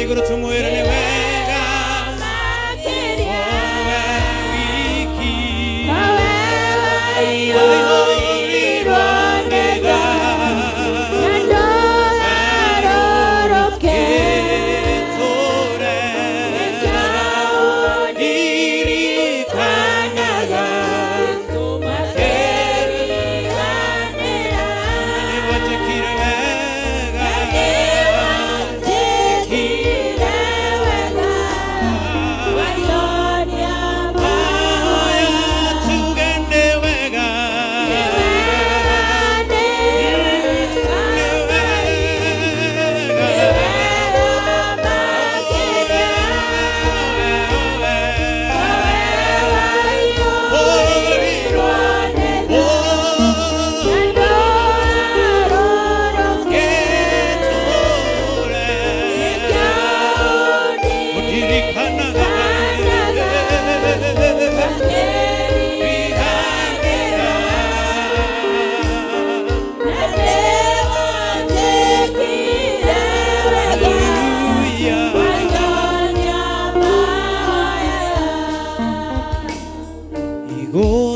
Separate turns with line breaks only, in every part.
negro tu muere ne wega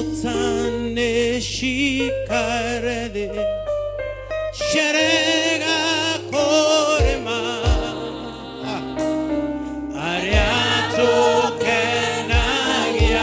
Gotane shikarede sherega korema ariato kenagiangai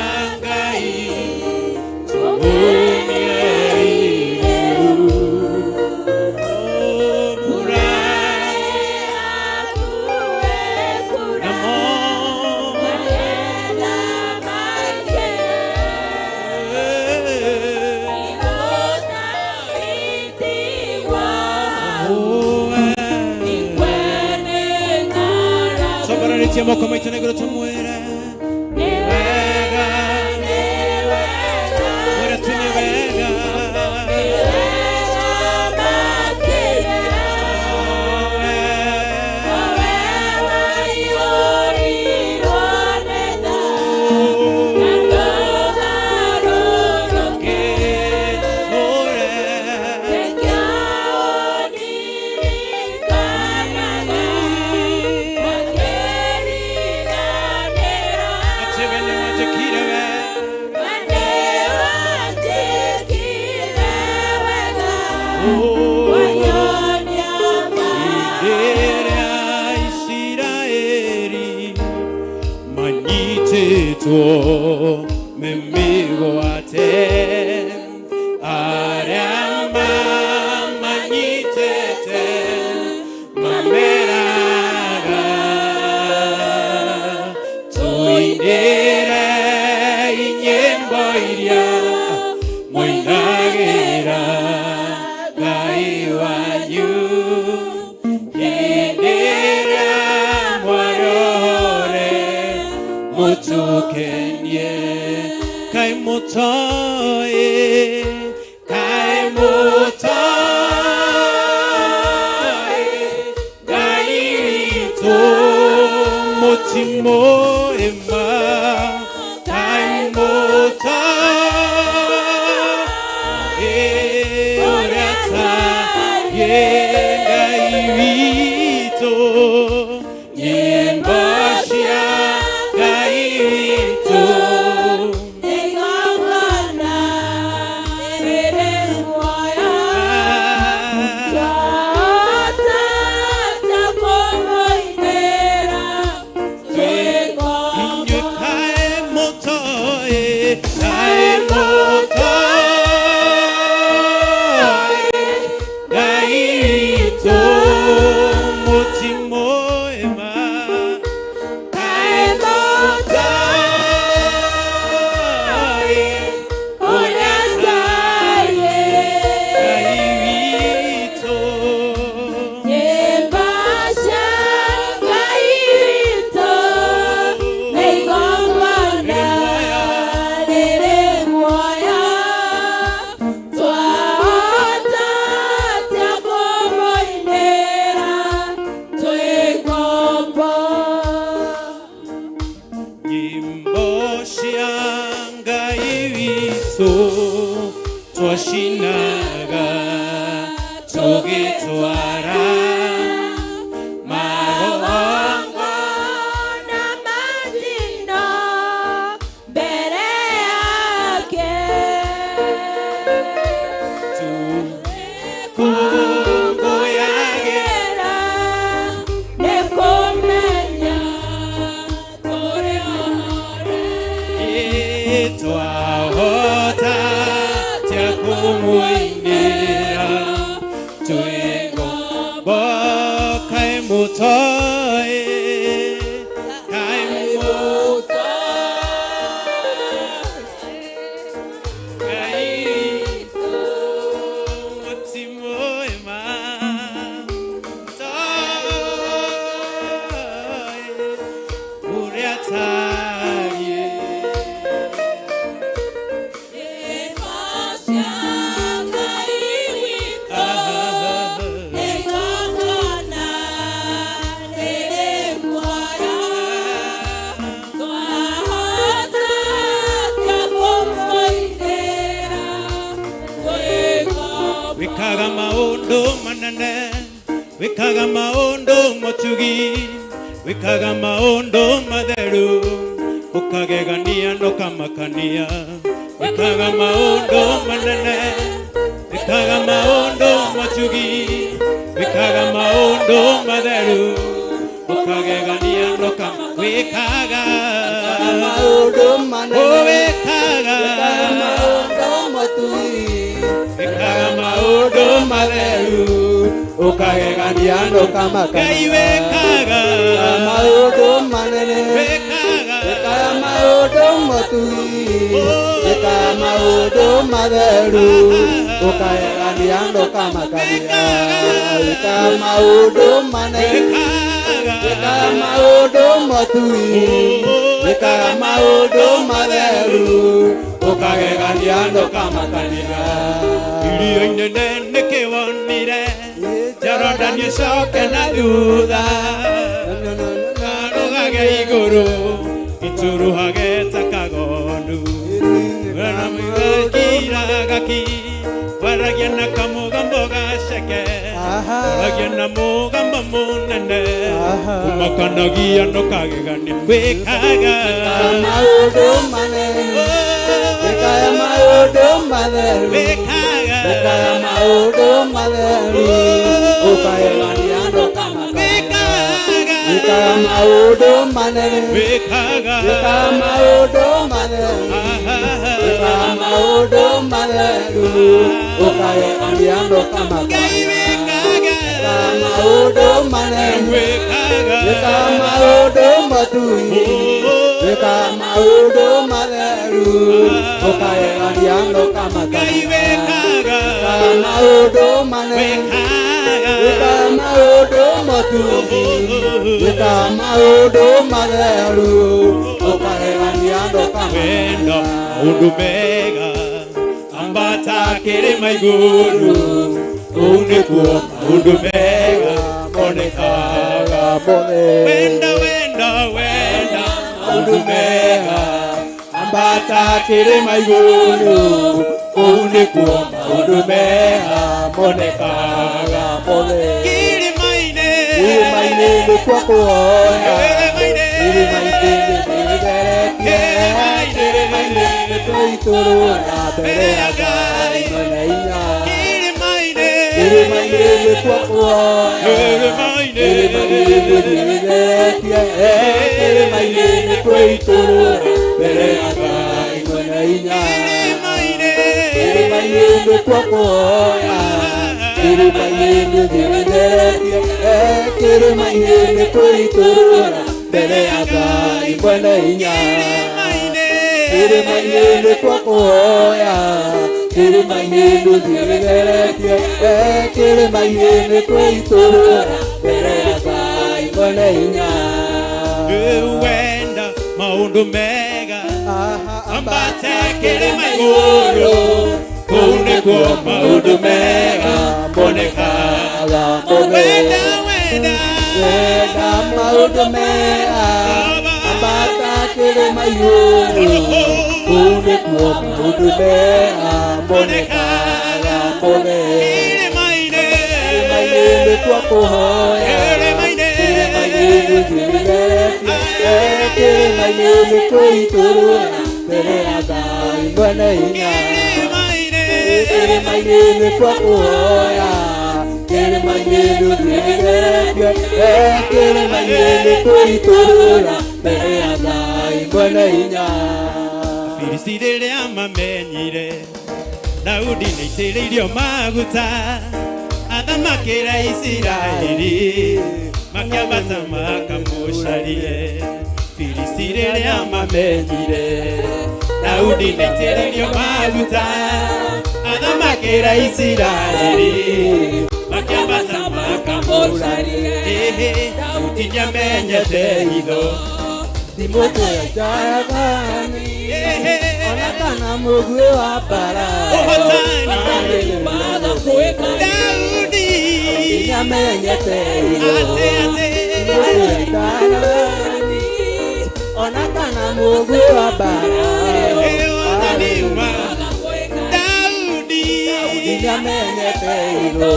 Iniziamo come il negro tu muere. Nevega, muere tu nevega. Tuo memigo a te ariamba magnite te mameraga tu idere inyembo iria moinagera gaiwanyu idere amorore mutukenye kai motoe gaito motimo ema kai motoe orata ye gaito yembashia Toshinaga togi tuara mago mafungo yagera nekomenya tore ore twahota tiakumuinira tuingo bokai mutoe kai Wikaga maondo manene, wikaga maondo motugi, wikaga maondo matheru, ukagegania no kamakania. Wikaga maondo manene, wikaga maondo motugi, wikaga maondo matheru, ukagegania no kamakania. Wikaga
maondo manene,
wikaga
maondo motugi.
Wikaga maondo matheru
ukagegania no kamakania.
Wikaga
maondo manene,
wikaga
maondo motugi, wikaga maondo matheru ukagegania no kamakania. Wikaga maondo manene, wikaga maondo motugi, wikaga maondo matheru ukagegania no kamakania.
Irio inene nikĩwonire Jorodani ũcoke na thutha karũgage igũrũ ituruhage ta kagondu wena mũigakira gaki waragia na kamũgambo gaceke waragia na mũgambo mũnene ũmakanagia no kagegania. Wĩkaga
maũndũ manene, wĩkaga maũndũ matheru, wĩkaga maũndũ matheru ũkagegania no kamakania. Wĩkaga maũndũ manene, wĩkaga maũndũ matheru, wĩkaga maũndũ matheru ũkagegania no kamakania. Wĩkaga maũndũ manene, wĩkaga maũndũ matugi, wĩkaga maũndũ matheru ũkagegania no kamakania. Wĩkaga maũndũ manene, wĩkaga maũndũ matugi, wĩkaga maũndũ matheru ũkagegania no kamakania.
Maũndũ mega ambata kĩrĩma igũrũ, kũu nĩkuo maũndũ mega monekaga. Wenda maũndũ mega ambata kĩrĩma igũrũ, kũu nĩkuo maũndũ mega monekaga.
Irima-inĩ nĩkuo kuoya, irima-inĩ nĩgũtheretie, irima-inĩ nĩtũitũrũra mbere ya Ngai mwene hinya. Irima-inĩ nĩkuo kuoya, irima-inĩ nĩgũtheretie, irima-inĩ nĩtũitũrũra mbere ya Ngai mwene hinya. Irima-inĩ nĩkuo kuoya, irima-inĩ nĩgũtheretie, irima-inĩ nĩtũitũrũra mbere ya Ngai mwene hinya. Irima-inĩ nĩkuo kuoya, irima-inĩ nĩgũtheretie, irima-inĩ nĩtũitũrũra mbere ya Ngai mwene hinya.
Wenda maũndũ mega ambate kĩrĩma igũrũ, kũu nĩkuo maũndũ mega monekaga. Wenda
maũndũ mega ambata kĩrĩma igũrũ, kũu nĩkuo maũndũ mega monekaga. Irima-inĩ nĩkuo kuoya, irima-inĩ nĩgũtheretie, irima-inĩ nĩtũitũrũra mbere ya Ngai mwene hinya. Irima-inĩ nĩkuo kuoya, kĩrĩma-inĩ kwĩitũrũra mbere ya Ngai mwene hinya.
Filisti rĩrĩa mamenyire Daudi nĩaitĩrĩirio maguta athamakĩra Isiraeli makĩambata makamũcarie. Filisti rĩrĩa mamenyire Daudi nĩaitĩrĩirio maguta athamakĩra Isiraeli makĩambata makamũcarie. Daudi nĩamenyete hitho
Timothy Jayagani ona kana mũguĩ wa mbara
Daudi
nĩamenyete hitho Timothy Jayagani ona kana mũguĩ wa mbara
Daudi
nĩamenyete hitho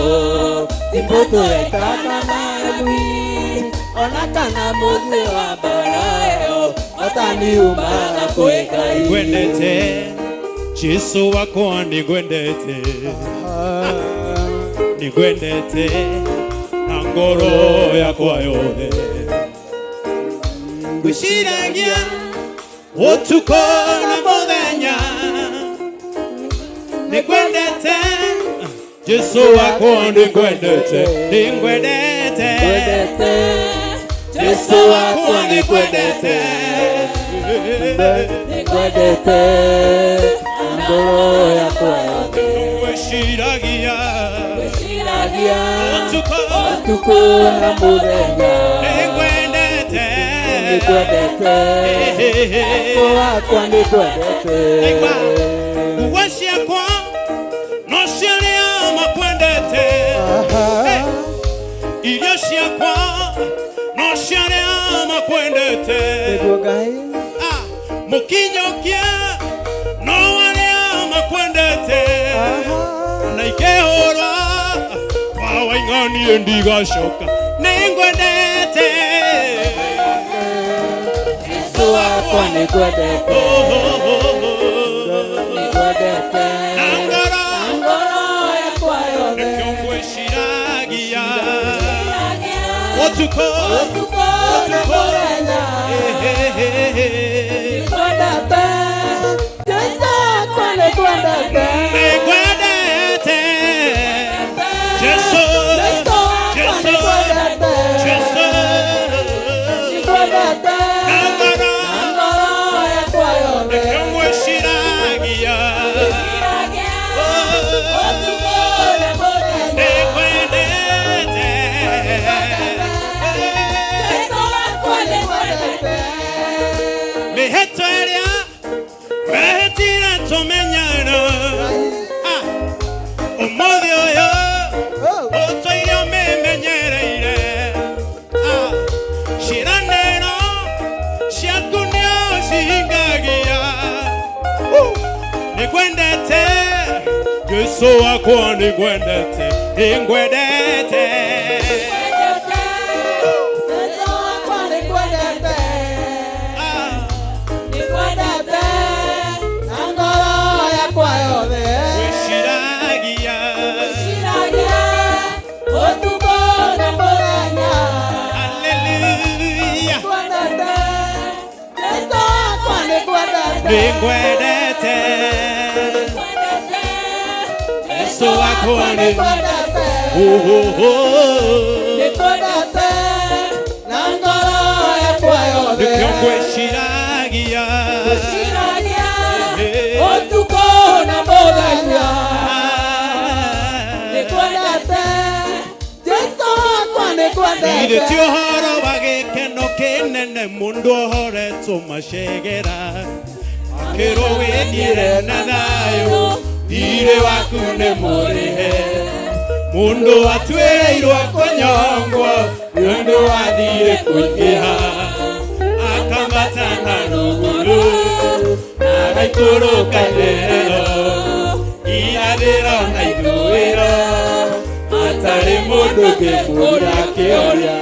Timothy Jayagani ona kana mũguĩ wa mbara ataniuma kwĩ Ngai.
Ngwendete Jesu wakwa nĩngwendete nĩngwendete na ngoro yakwa yothe. Ngwĩciragia ũtukũ na mũthenya nĩngwendete Jesu wakwa nĩngwendete nĩngwendete Jesu wakwa nĩngwendete
nĩngwendete ngoro yakwa yothe.
Ngwĩciragia
ũtukũ na mũthenya
nĩngwendete
ngoro yakwa nĩngwendete.
Nguo ciakwa no ciarĩa makwendete irio ciakwa no ciarĩa makwendete mũkinyũkia no arĩa makwendete na ikĩhũra wawaing'anie ndigacoka nĩngwendete
Jesu wakwa nĩngwendete
na ngoro
yakwa yothe.
nĩkĩo ngwĩciragia ũtukũ
na mũthenya nĩngwendete Jesu wakwa nĩngwendete
nĩngwendete Jesu
nĩngwendete
na ngoro
yakwa yothe.
nĩkĩo ngwĩciragia mĩhetwo ĩrĩa wehĩtire tũmenyana ũmũthĩ ũyũ ũtũire ũmĩmenyereire ciĩranĩro ciaku nĩo cihingagia. Nĩngwendete Jesu wakwa nĩngwendete nĩngwendete ngwĩciragia haleluya nĩngwendete Jesu wakwa nĩngwendete nĩkĩo ngwĩciragia Ire ti ũhoro wa gĩkeno kĩnene mũndũ ohoretwo macegera akĩrũwĩnire na thayũ ire waku nĩ mũrĩhe mũndũ atuĩrĩirwo kũnyongwo nĩũndũ wathire kũingĩha akambata na rũgũrũ agaikũrũka itherero irathĩro na ithũĩro atarĩ mũndũ ngĩmũria kĩoria.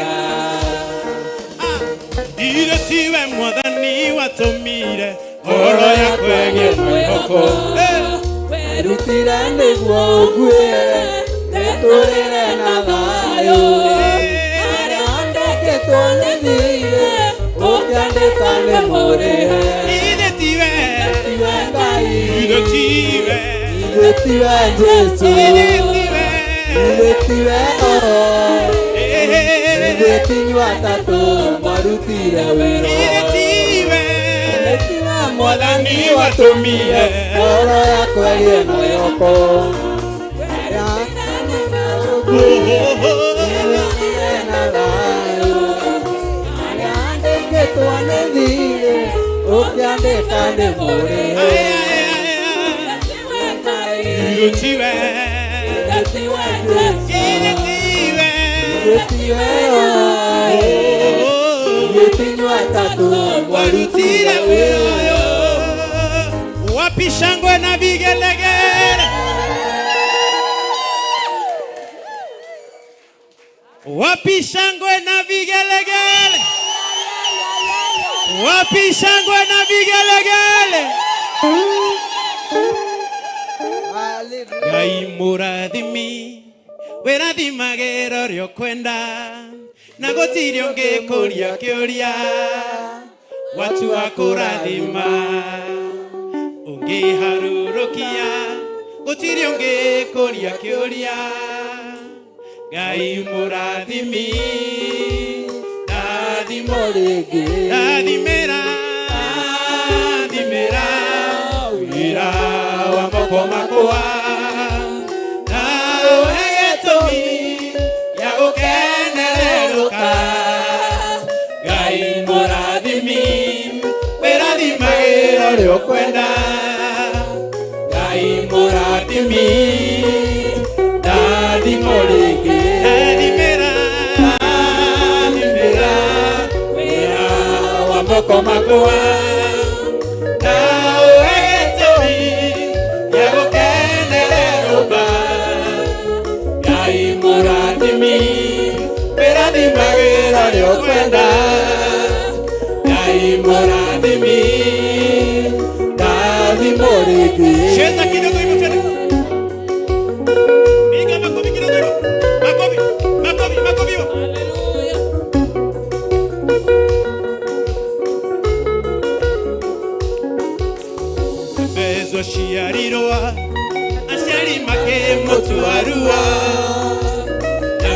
Ire tiwe Mwathani watũmire ngoro yakwa ĩgĩe mwĩhoko
werutire nĩguo ũnguĩre ndĩtũũrĩre na thayũ. Arĩa tuonithie ũkĩandĩkane mũrĩhe
ithe tiwe
Ngai
ithe tiwe
ithe tiwe Jesu ithe tiwe ithe tinyuĩ atatũ mwarutire wĩra
ithe tiwe
Mwathani watũmire ngoro yakwa ĩgĩe na yoko tuonithie ũkĩandĩkane mũrĩhe
ithe tiwe
Gĩtinywa tatu
warutire wĩra wapi shangwe na vigelegele wapi shangwe na vigelegele wapi shangwe na vigelegele Ngai mũrathimi wĩrathimagĩra ũrĩa ũkwenda na gũtirĩ ũngĩkũria kĩũria watua kũrathima ũngĩharũrũkia gũtirĩ ũngĩkũria kĩũria Ngai mũrathimi rathimo rĩngĩ rathimĩra wĩra wa moko makwa na ũhe gĩtũmi gĩa gũkenererũka Ngai mũrathimi wĩrathimagĩra ũrĩa ũkwenda Ngai mũrathimi rathimo rĩngĩ rathimĩra wĩra wa moko makwa na ũhe gĩtũmi gĩa gũkenererũka Ngai mũrathimi wĩrathimagĩra ũrĩa ũkwenda Ngai mũrathimi rathimo rĩngĩ cheza kidogo hivyo tena piga makofi kidogo hivyo makofi haleluya bezo shiarirwa ashari make mutuarua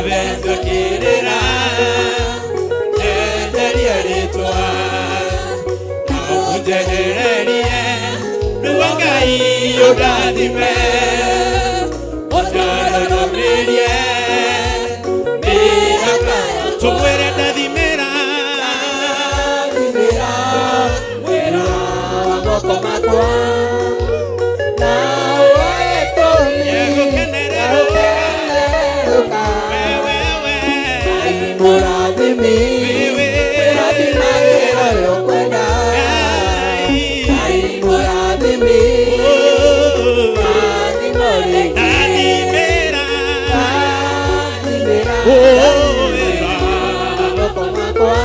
bezo kirera eteria ritwa aujehererie Ngai yodathime otaranomerie miraka tumwere dathimera wĩra wa moko makwa na ũgĩtũmi gũkenererũka Ngai mũrathimi wĩrathimagĩra ũrĩa ũkwenda Ngai mũrathimi rathimo rĩngĩ wĩra wa moko makwa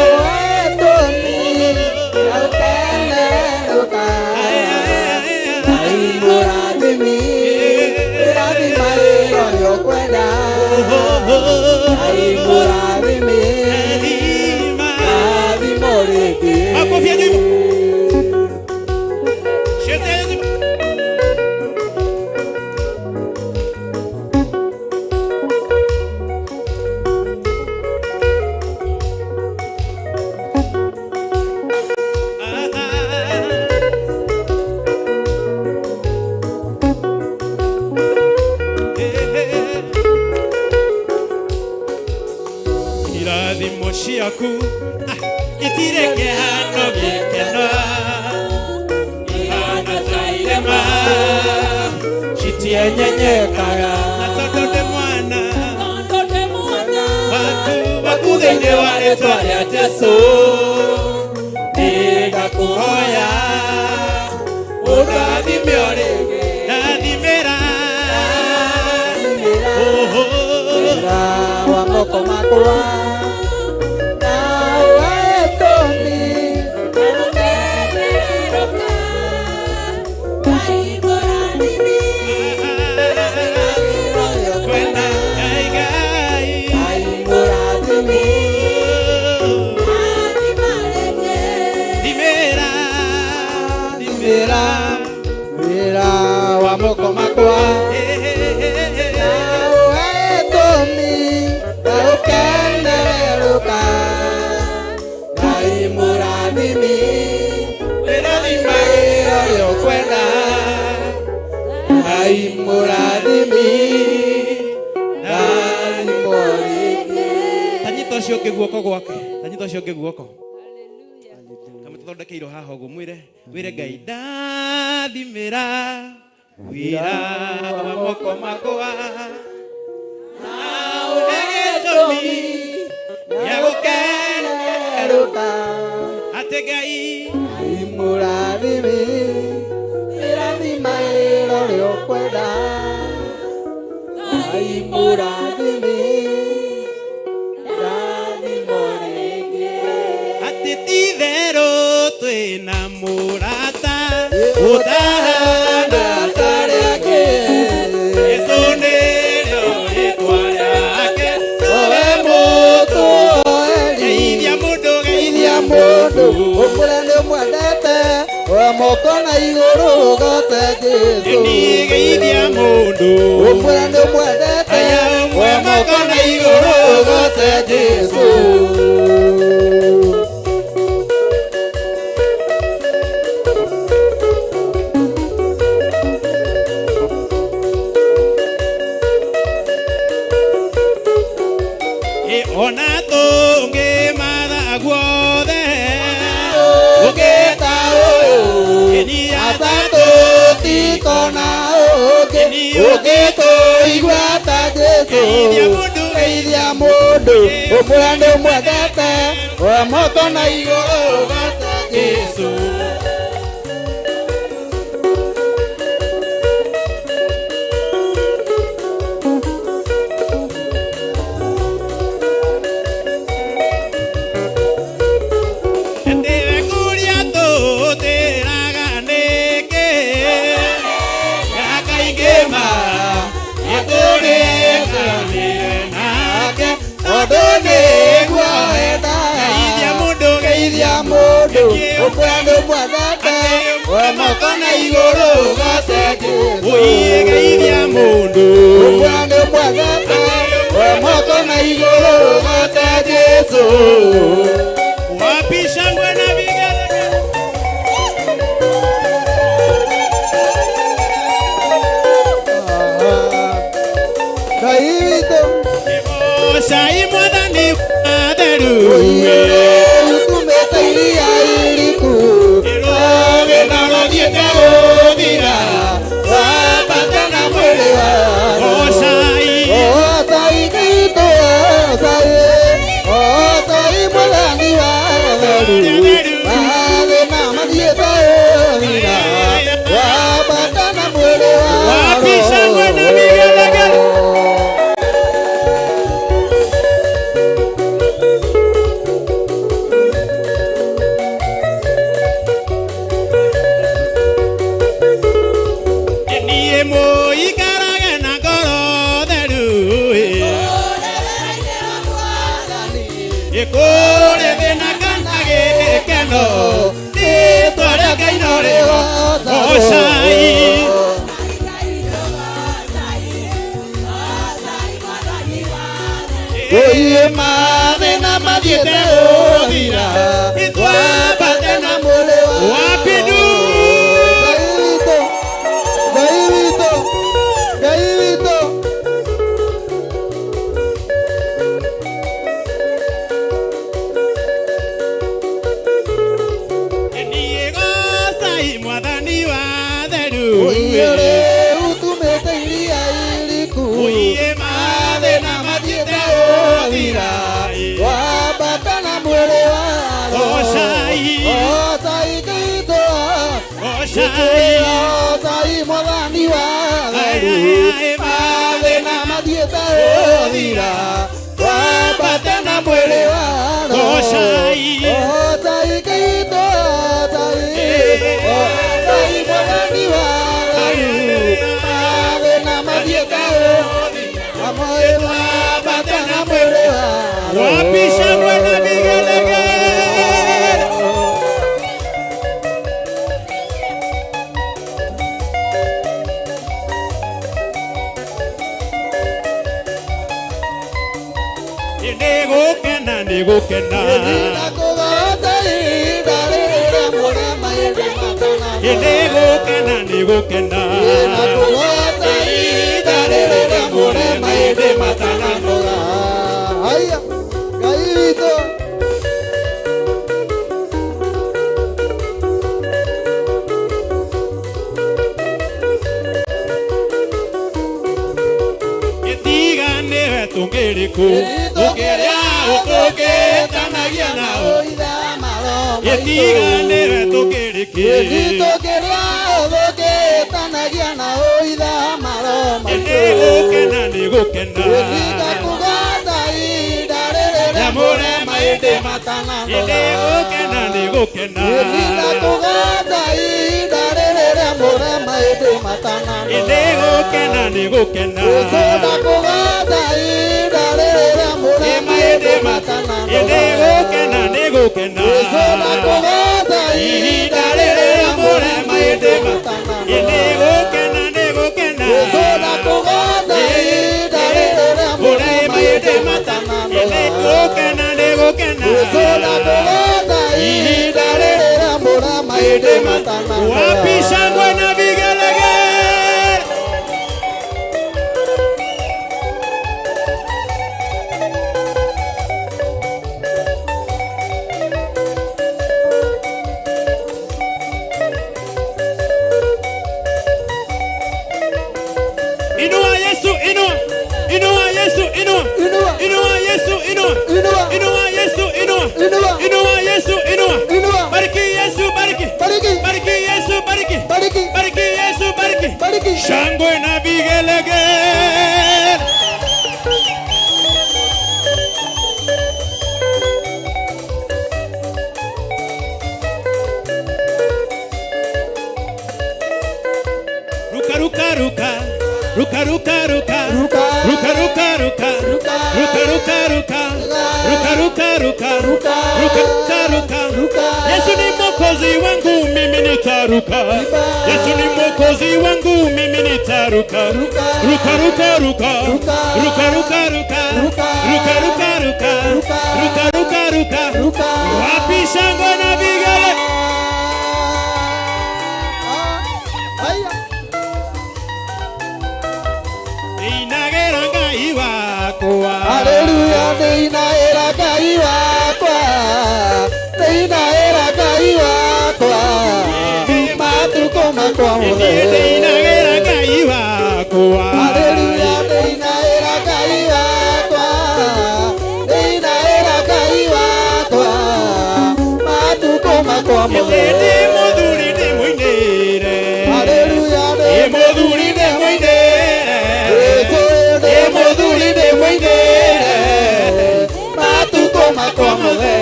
ũgĩtũmi gũkenererũka Ngai mũrathimi wĩrathimagĩra ũrĩa ũkwenda Ngai mũrathimi rathimo rĩngĩ makofi ya juu cheza hizo irathimo ciaku gĩtirĩ kĩhano gĩkeno ihana ta irema citienyenyekaga na tondũ ndĩ mwana waku thĩinĩ wa rĩĩtwa rĩa Jesũ nĩngakũhoya ũndathime o rĩngĩ ndathimĩra
wĩra wa moko makwa na ũgĩtũmi gũkenererũka Ngai mũrathimi
kwenda Ngai
Ngai mũrathimi
cio guoko gwake tanyita cio guoko kama tuthodekeirio haha uguo mwire Ngai ndathimira wira wa moko makwa na uhegetumi ya gukeruka ati Ngai
murathimi irathima iro riokwenda Ngai murathimi irathimo ringi
ati tithero twina murata utahana
tariake
Yesu nĩrĩo rĩĩtwa rĩake
owe mũndũ
geithia mũndũ
ũkũrĩa nĩ mwendete wa moko na igũrũ gote Jesũ
geithia mũndũ
ũkũrĩa nĩ mwendete wa moko na igũrũ gote Jesũ
ona tũngĩmatha guothe
ũgĩta ũyũ asa tũtikona ũngĩ ũgĩtũigua ta Jesũ geithia mũndũ ũkũrĩa nĩ mwendete wa moko na igũrũ gote Jesũ ũkũrĩa nĩ mwendete wa moko na igũrũ gote Jesũ
geithia mũndũ
ũkũrĩa nĩ mwendete wa moko na igũrũ gote Jesũ
wapi shangwe na vigelegele
Ngai witũ
cai mwathani atheru
utumĩte iria iriku
wĩna mathiĩte gũthira
wambate na mwĩrĩ wao
cai
Cai witũ cai mwathani wa atheru mathĩna mathiĩte gũthira wambate na mwĩrĩ wao
wapi shangwe na vigelegele Kore thina kana gikeno rĩĩtwa rĩa Ngai no rĩgocai
Oye mathĩna mathiĩte gũthira wambate na mwĩrĩ wao
wapi ndu
Ngai witũ
niĩ gocai mwathani wa theru
utumĩte iria iriku
mathĩna mathiĩte gũthira
wambate na mwĩrĩ wao
gocai
witũ
gocai
mwathani wa theru mathĩna mathiĩte gũthira wambate na mwĩrĩ wao
gocai
mwathani wa theru mathĩna mathiĩte gũthira wambate na mwĩrĩ wao
wapi shangwe na vigelegele nĩgũkena nĩgũkena
Ngai
tungiriku ukiria ukitanagia nao itiganire tungiriki nigukena nigukena nyamure maindi matana nigukena nigukena nigukena nigukena maindi matana nigukena nigukena idarere amore maindi matana nigukena nigukena wapi shangwe na vigelegele inua Yesu inua inua Yesu inua inua Yesu inua inua Yesu inua inua Yesu inua bariki Yesu bariki bariki Yesu bariki bariki Yesu bariki shangwe na vigelegele ruka ruka ruka ruka ruka ruka ruka ruka ruka ruka ruka ruka ruka ruka ruka ruka Yesu ni mwokozi wangu mimi nitaruka Yesu ni mwokozi wangu mimi nitaruka ruka ruka ruka ruka ruka ruka ruka ruka ruka ruka ruka wapi shangwe na vigele
Hallelujah, Deina era kaiwakwa, Deina era kaiwakwa, matuko kwa mwe.
Deina era kaiwakwa.
Hallelujah, Deina era kaiwakwa, Deina era kaiwakwa, matuko kwa mwe.
Moduri de muinere.
Hallelujah,
moduri de muinere. Moduri de muinere, matuko makomode.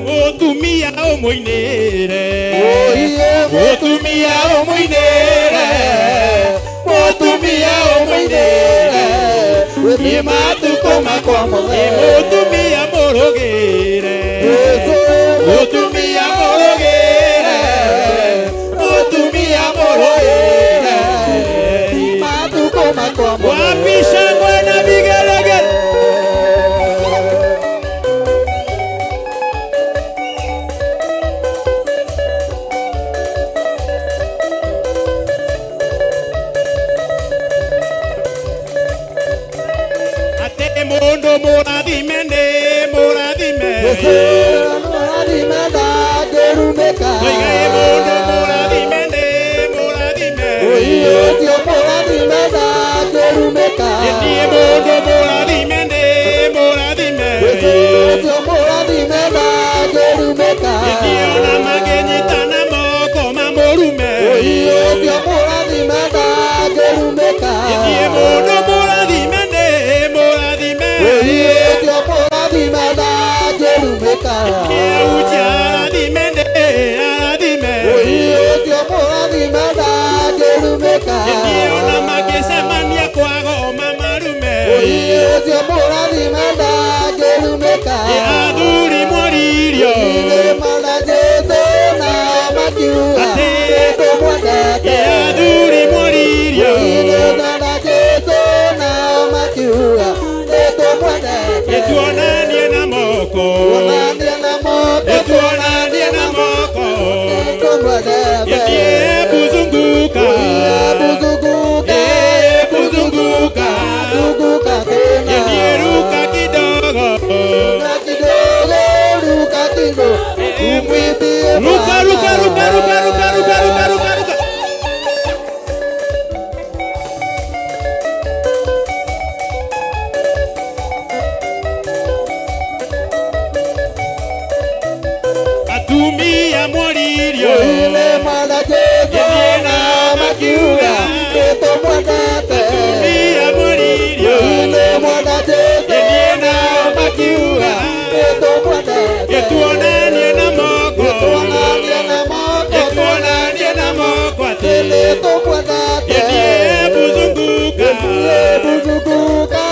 Motumia o muinere, motumia o muinere, motumia o muinere, matuko makomode. Motumia morogere, motumia morogere, motumia morogere,
matuko makomode.
wapi shangwe na vigelegele. Mondo moradimene moradime
moradime da derumeka
oiga mondo moradimene moradime
oiga moradime da derumeka
die mondo moradimene moradime
oiga moradime da derumeka
die ona magenyita na moko mamorume
oiga moradime da derumeka
die mondo moradimene moradime
oiga moradime da derumeka
uja aradimene aradime
oiga moradime da derumeka
die ona magesemania kwago mamarume
oiga moradime da derumeka
aduri moririo aduri moririo etuonanie na moko etuonanie na moko buzunguka buzunguka ruka kidogo
wino umwimbie
ruka ruka ruka ruka ruka ruka ruka ruka ruka. Atumia moririo
ile mwana Jesu na makiuga keto mwanate
atumia moririo
ile mwana Jesu na makiuga keto mwanate
ketuonanie na moko
ketuonanie na moko
ketuonanie na moko
atele to mwanate
buzunguka
buzunguka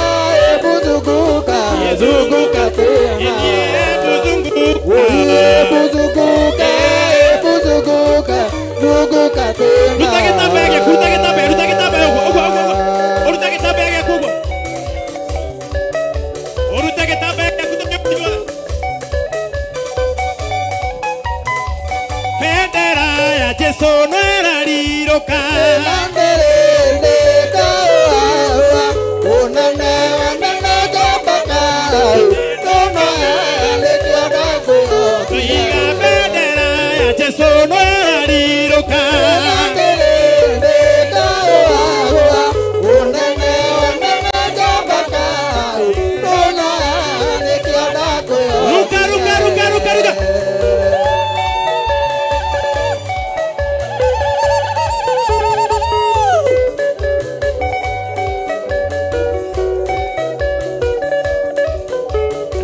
buzunguka
yezunguka
tena
buzunguka
buzunguka buzunguka tena
Ruta bege oruta kita bege kugo oruta kita bege kugo Federa ya Jesu no era riroka Federa ya Jesu no era riroka Ruka ruka ruka ruka ruka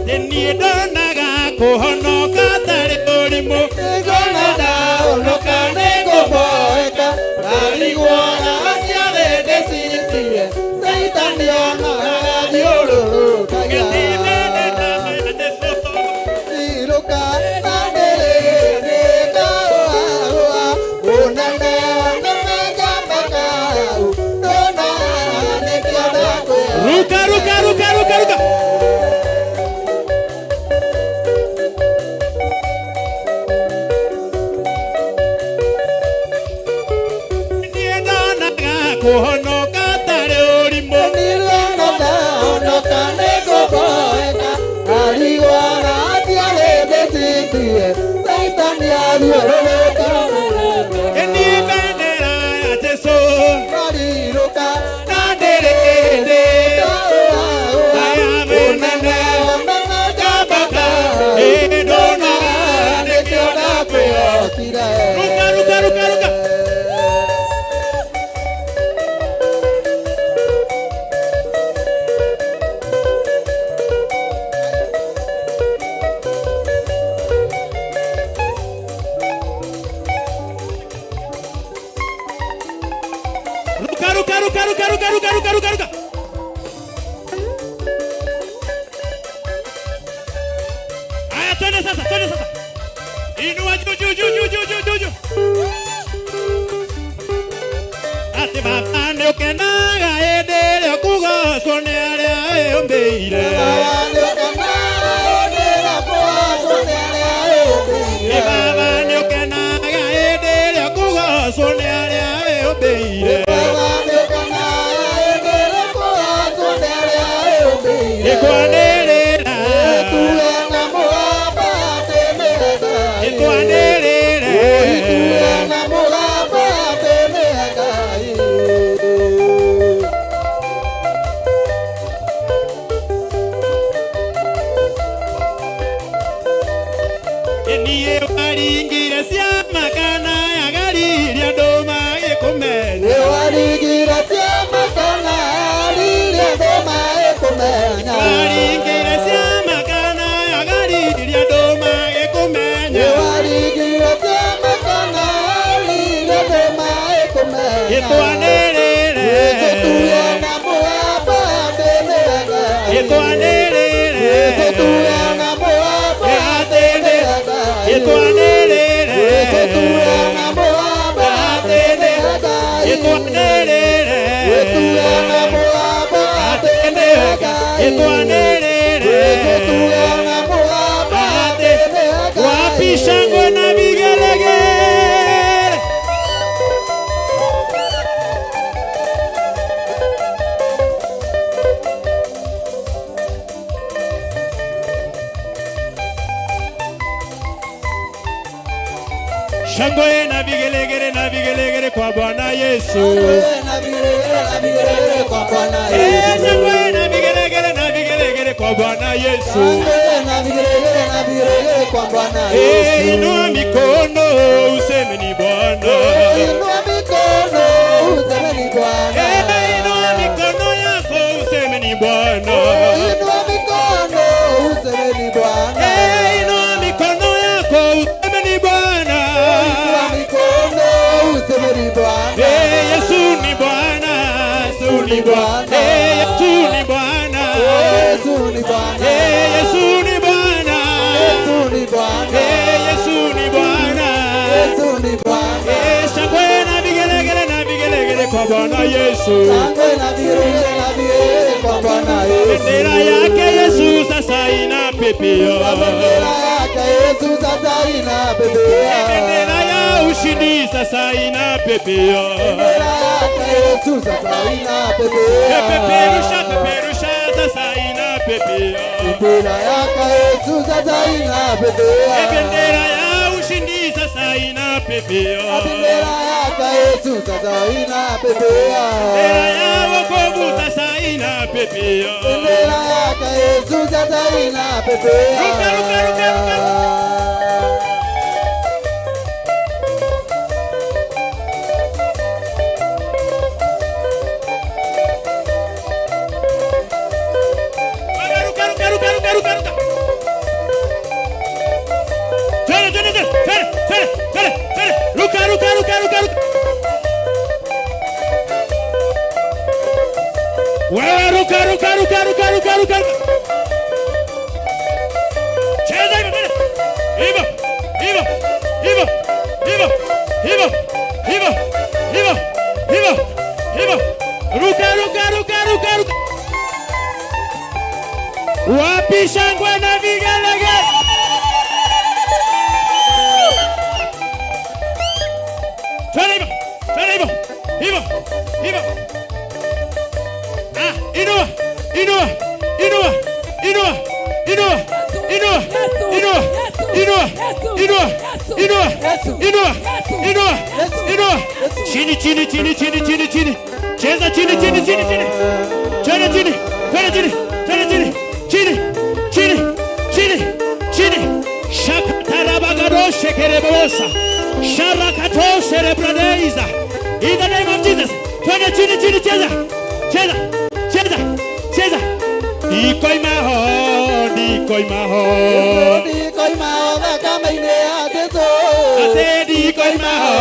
Tenie donaga kuhonoka tari urimo
Gonada onoka nego boeka Aligwana asiade desisie Saitaniana diolo kaya Iroka nadele neka oa Onana onana jambaka Dona nekiada koya
Ruka ruka ruka ruka ruka Tenie donaga kuhonoka tari urimo
Gonada onoka nego boeka Aligwana asiade desisie Saitania diolo
Enie bendera ya Jesu
Mariroka
naderere aya benene jabaka edona nekiona peo ruka ruka ruka ruka ruka ruka ruka ruka ruka ruka ruka ruka aya twende sasa inua juu ati baba nĩ ũkenaga hĩndĩ ĩrĩa kũgocwo nĩ arĩa eũmbĩire ĩ baba nĩ ũkenaga hĩndĩ ĩrĩa kũgocwo nĩ arĩa eũmbĩire Ikwanĩrĩra niĩ waringire ciama kana agaririe andũ magĩkũmenya waringire ciama kana agaririe andũ magĩkũmenya Gĩtwanĩrĩre wapi shangwe na vigelegele. Shangwe na vigelegele kwa Bwana Yesu.
Shangwe na vigelegele kwa Bwana Yesu.
Shangwe na vigelegele kwa Bwana Yesu.
Shangwe na vigelegele kwa Bwana Yesu.
Inua mikono useme ni Bwana.
Inua mikono useme ni Bwana.
Inua mikono yako useme ni Bwana.
Inua mikono useme ni Bwana.
Inua mikono yako useme ni Bwana.
Inua mikono useme ni Bwana.
Yesu ni Bwana. Yesu ni Bwana. Yesu ni Bwana.
Yesu ni Bwana.
Yesu ni Bwana.
Yesu ni Bwana.
Yesu ni Bwana.
Yesu ni Bwana.
Shangwe na vigelegele kwa Bwana Yesu.
Shangwe na vigelegele kwa Bwana Yesu.
Bendera yake Yesu sasa inapepea.
Bendera yake Yesu sasa inapepea.
Bendera ya ushindi sasa inapepea.
Bendera yake Yesu sasa inapepea.
Peperusha sasa inapepea.
Bendera yake Yesu sasa inapepea.
Bendera ya ushindi sasa inapepea.
Bendera yake Yesu sasa inapepea.
Bendera ya wokovu sasa inapepea.
Bendera yake Yesu sasa inapepea.
Ruka. Wewe ruka. Cheza hivyo. Ruka. Wapi shangwe na vigelegele? Hivyo. Inua. Chini. Cheza chini. Shakatarabagado shekerebosa. Sharakato cerebradeiza. In the name of Jesus. Chini. Cheza. Dikoi maho.
Dikoi maho kamaine ateso.
Ate dikoi maho.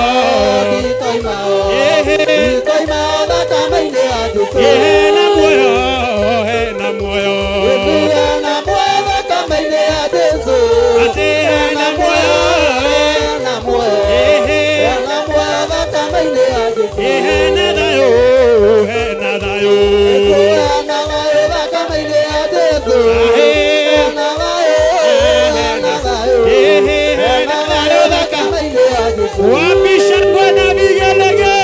Dikoi maho kamaine ateso.
Na moyo. Na moyo
kamaine ateso.
Ate na moyo.
Kamaine ateso.
Nadayo.
Kamaine ateso.
Wapi shangwe na vigelegele?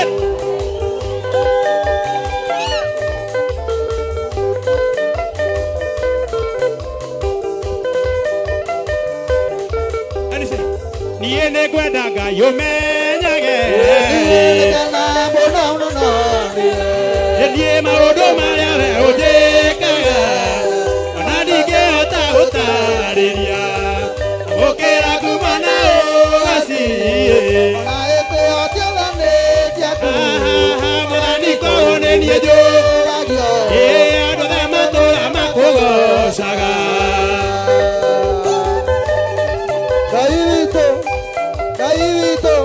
Niene gwedaga yomenyage. Edie maodo mariare ojekaga. Anadige otariria. Okera kumana ogasi. Mwaniko oneniejo. Adode matora makogo saga.
Caivito.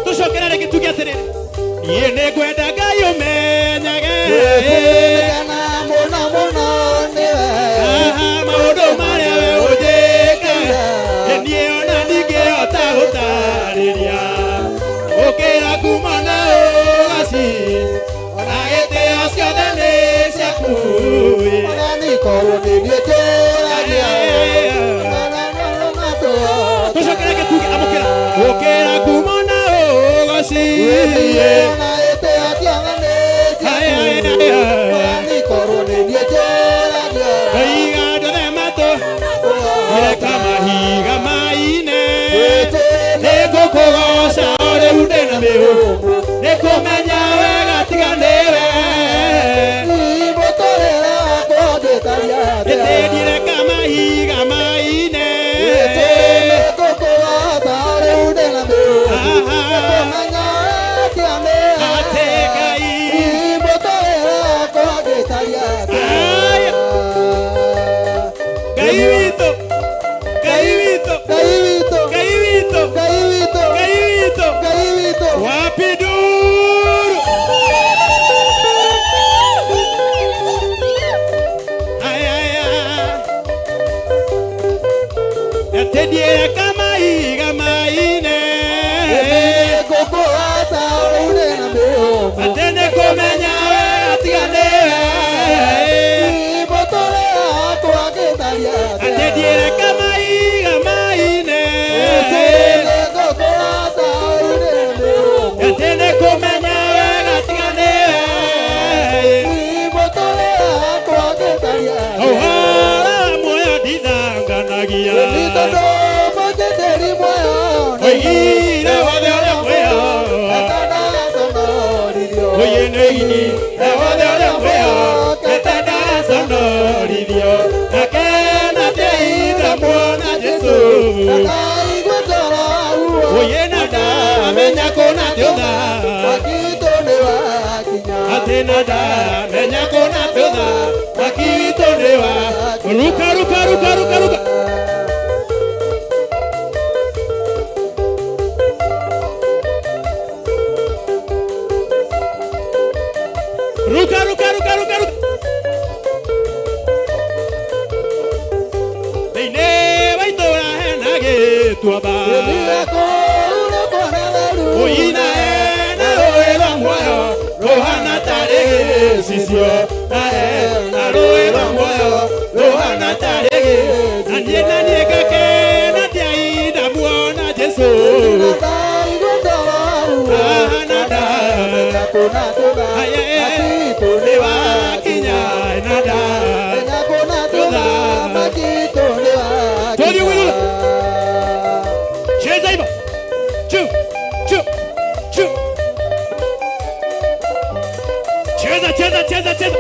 Tushokerare kitu gyatere. Yene gwedaga yomenyage. Maodo maria we ojekaga. Enie ona ndige otariria. Okera kumana ogasi. Agete askadane siakui. Tushokerare kitu amokera. Okera kumana ogasi. Aiga dode
Itondo mojenderi moyo.
Oine wothe ũrĩa mwĩho.
Etandara sonoririo.
Oine wothe ũrĩa mwĩho. Etandara sonoririo. Nake natĩire muona Jesu.
Akaigua toro huo.
Oine ndamenya kũna tũtha.
Wakito nĩ wakinya.
Atĩ na ndamenya kũna tũtha. Wakito nĩ wa. Ruka ruka ruka ruka ruka. Ruka ruka ruka ruka ruka. Thĩinĩ wa itũũra hena gĩtuamba. Ũina hena rũĩ rwa muoyo rũhana tarĩ gĩcicio. Na hena rũĩ rwa muoyo rũhana tarĩ gĩcicio. Na niĩ ngakena ndiai ndamuona Jesu. Ahana ndamenya kũna tũtha. Nĩ wakinya na ndamenya kũna tũtha. Tũthiĩ gwĩthura. Cheza hivyo. Chu, chu, chu. Cheza, cheza, cheza, cheza.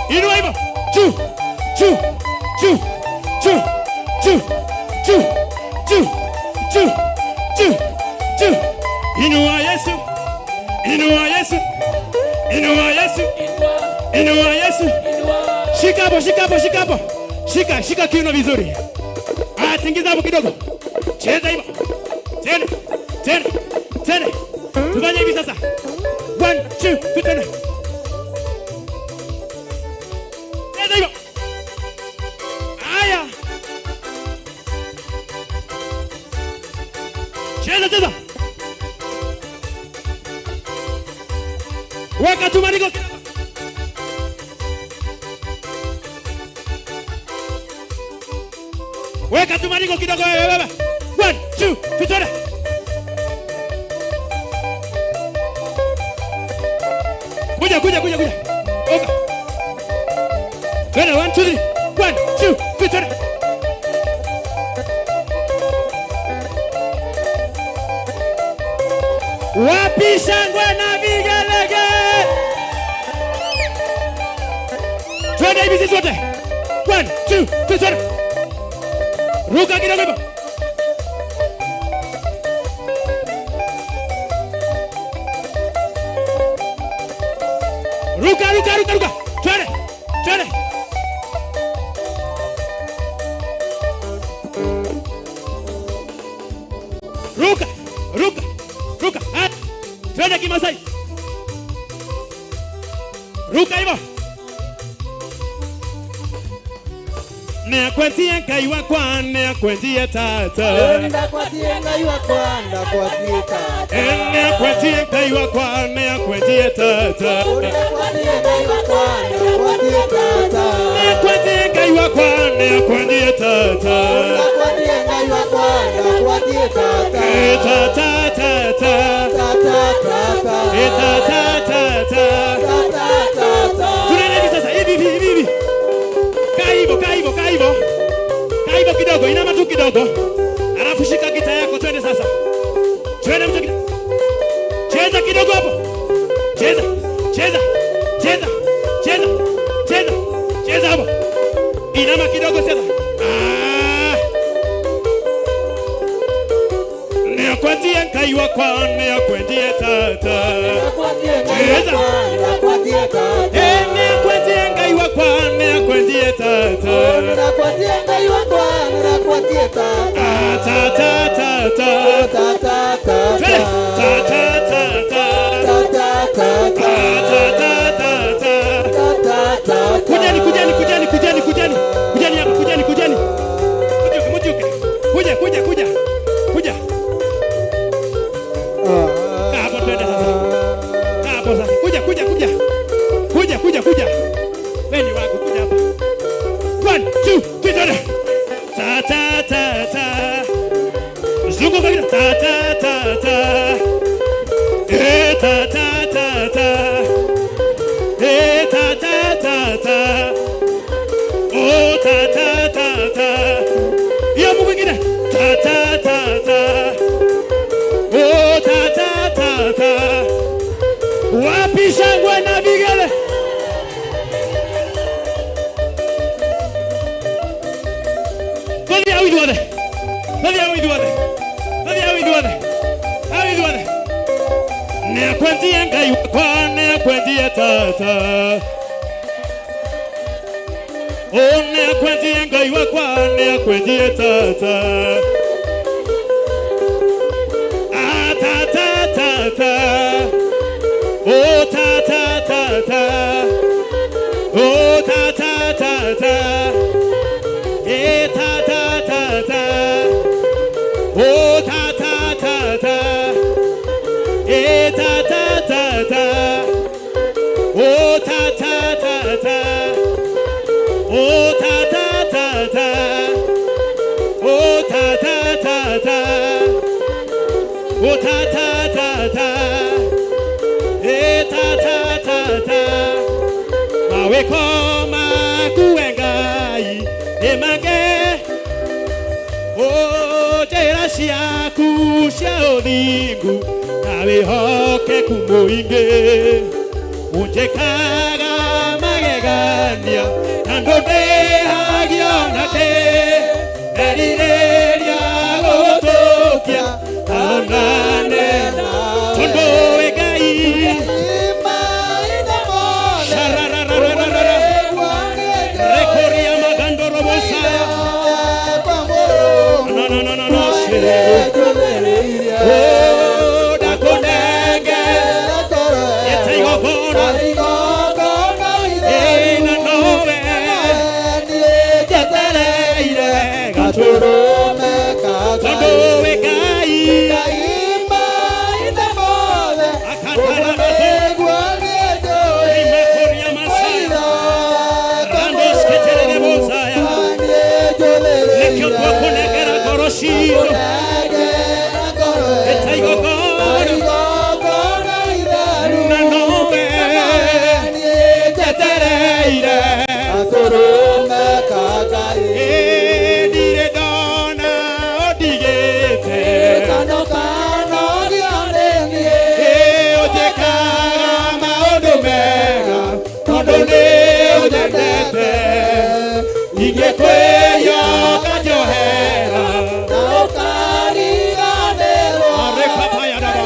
Inua hivyo. Chu, chu, chu, chu, chu, chu, chu, chu, chu, chu. Inua Yesu. Inua Yesu. Inua Yesu. Inua Yesu. Shika hapo, shika hapo, shika hapo. Shika, shika kiuno vizuri. Tingiza hapo kidogo. Cheza hivyo. Tena, tena, tena. Tufanye hivi sasa. 1, 2, 3, tena. Cheza hivyo. Haya. Cheza, cheza. Weka tumaniko kidogo. Weka tumaniko kidogo wewe baba. 1, 2, 3, tena. Kuja, kuja, kuja, kuja. Oka. Tena 1, 2, 3. 1, 2, 3, tena. Wapi shangwe na vigelegele? Twende hivi sisi wote. 1, 2, 3, tena. Ruka kidogo hivyo. Ruka, ruka, ruka, ruka. Twende, twende. Ruka, ruka, ruka. Twende Kimasai. Ruka hivyo. Nekwetie Ngai wakwa, nekwetie tata.
Ndakwatie Ngai wakwa, ndakwatie tata.
Nekwetie Ngai wakwa, nekwetie tata.
Ndakwatie Ngai wakwa, ndakwatie tata.
Nekwetie Ngai wakwa, nekwetie tata.
Ndakwatie Ngai wakwa, ndakwatie tata.
Tata tata.
Tata tata.
Tata tata.
Tata tata.
Tunaenda hivi sasa, hivi hivi. Kaa hivyo, kaa hivyo, kaa hivyo. Kaa hivyo kidogo, inama tu kidogo. Alafu shika gita yako, twende sasa. Twende mtu kidogo. Cheza kidogo hapo. Cheza, cheza, cheza, cheza, cheza, cheza hapo. Inama kidogo sasa. Nekwetie Ngai wakwa, nekwetie tata. Cheza.
Ndakwatie tata.
Nekwetie Ngai wakwa, nekwetie tata.
Ndakwatie Ngai wakwa, ndakwatie tata.
Tata tata.
Tata tata.
Twende. Tata tata.
Tata tata.
Tata tata. Kujani, kujani, kujani, kujani, kujani. Kujani hapa, kujani, kujani. Mujuke, mujuke. Kuja, kuja, kuja. Kuja. Kaa hapo twende sasa. Kaa hapo sasa. Kuja, kuja, kuja. Kuja, kuja, kuja. Wewe wangu kuja hapa. 1, 2, 3, twende. Tata tata. Zunguka kidogo. Tata tata. Tata tata. Nekwenzie ngai wakwa, nekwenzie tata. Oh, nekwenzie ngai wakwa, nekwenzie tata. Ah, tata, tata. Oh, tata, tata. Oh, tata, tata. Eh, tata, tata. Oh, tata, tata. Eh, tata, tata. Oh, tata, tata. Oh, tata, tata. Oh, tata, tata. Oh, tata, tata. Eh, tata, tata. Mawe koma kuengai emage. Oh, jera siaku sia odingu. Nawe hoke kumoinge. Unje kaga magegania. Nando de hagionate. Erireria gotokia. Anane tondo egai. Rekoria magando robosaya. No. Oh, da konenge. Yetaigo kono. Ina nove. Yetaleire. Gatoro. Tondo egai. Akatala mazo. Imakoria masaya. Randos ketere nebosaya. Lekyo kwa konegera goroshiro. Etaigo kono. Na nove. Yetaleire. Dire dona odigete. Oje kama odomega. Kondone ojendete. Ige kweyo kajohera. Are papaya daba.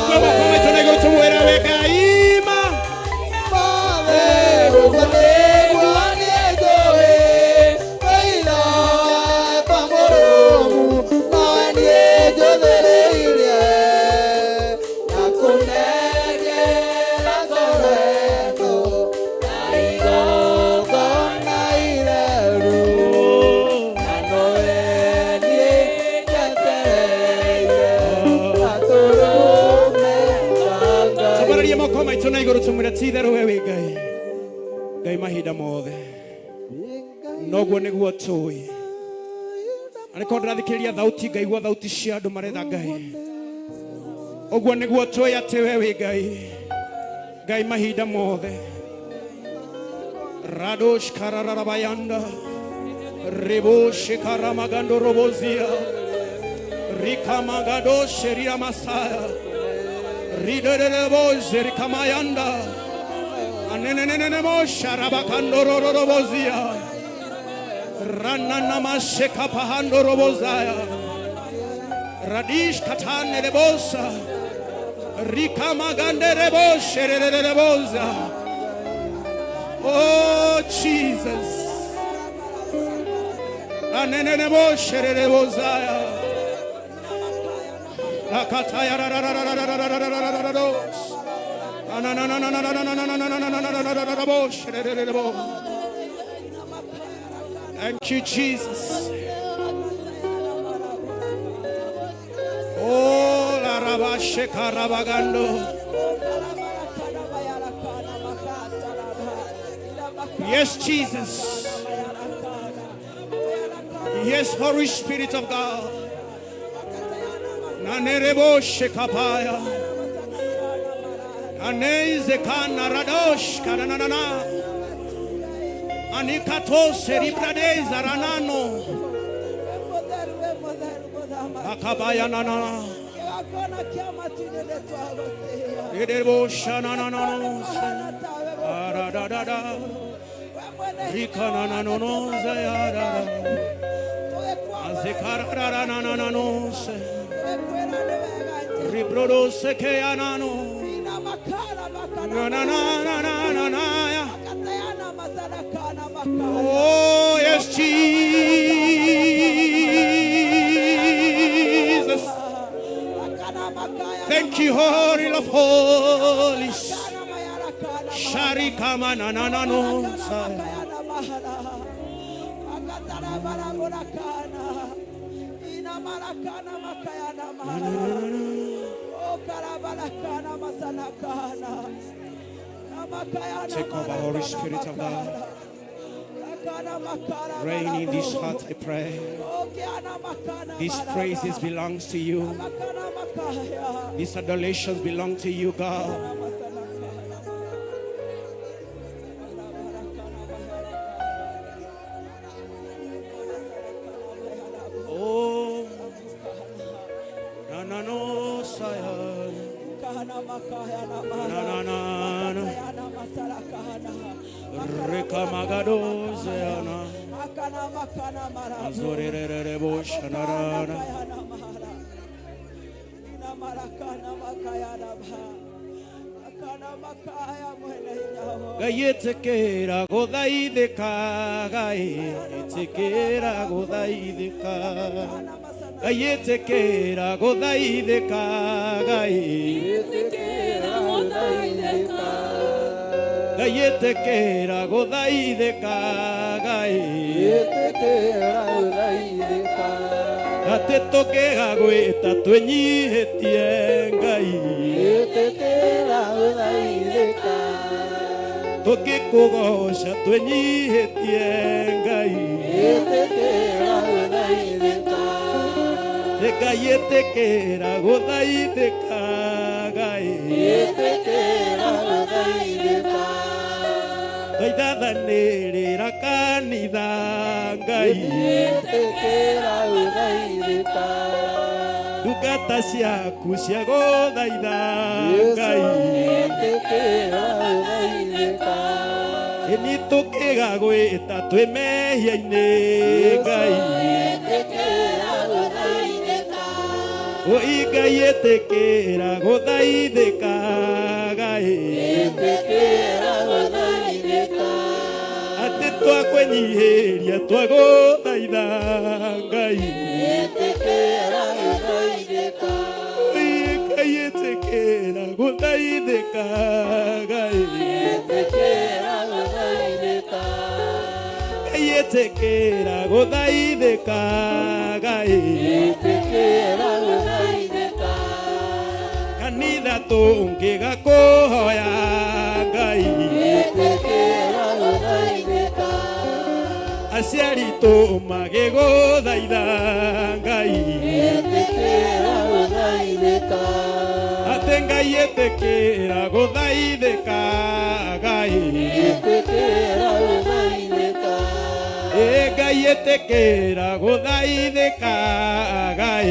Como come to nego to wera weka ima. Sabararia mokoma itona igoro tumura tithero wewe Ngai. Ngai mahinda mothe. Noguo niguo tui. Aniko ndathikiriria thauti ngaigua thauti cia andu maretha Ngai. Oguo niguo tui ati wewe Ngai. Ngai mahinda mothe. Radosh kararabayanda. Rebosh karamagando robozia. Rikamagado sheria masaya. Ridere Rikamayanda. Anenene mosha rabakando robozia. Ranana masheka pahando robozaya. Radish katane rebosa. Rikamagande reboshe reboza. Oh Jesus. Anenene moshe rebozaya. Rakataya thank you, Jesus. Oh, la rabashe karabagando. Yes, Jesus. Yes, Holy Spirit of God. Nanerebo shekapaya. Aneze kana radosh kananana. Anikato seribrade zaranano. Akabaya nana. Ederebo shananano. Aradadada. Rikananano zayara. Oh, yes, Jesus. Thank you, Holy of Holies. Sharika mananano. Take over, Holy Spirit of God. Reign in this heart, I pray. These praises belongs to you. These adorations belong to you, God. Oh, na na no saya, na na na na, rekamagado zeana, azorere boshanara. Gayetekera godai de kagai, tekera godai de kagai. Gayetekera godai de kagai, gayetekera godai de kagai. Ate toke agüeta tueñi etiengai. Toke kogosha tueñi etiengai. De gayete que era godai de kagai. Doy dada nere rakanidangai. Dukata siaku siagodai dangai. Enito que gagoeta tu emeia inegai. O igayete que era godai de kagai. Ate tua cueniheria tua godai dangai. O igayete que era godai de kagai. Gayete que era godai de kagai. Candidato que gakoya gai. Asiarito magego daidangai. Atenga yete que era godai de kagai. Gayete que era godai de kagai.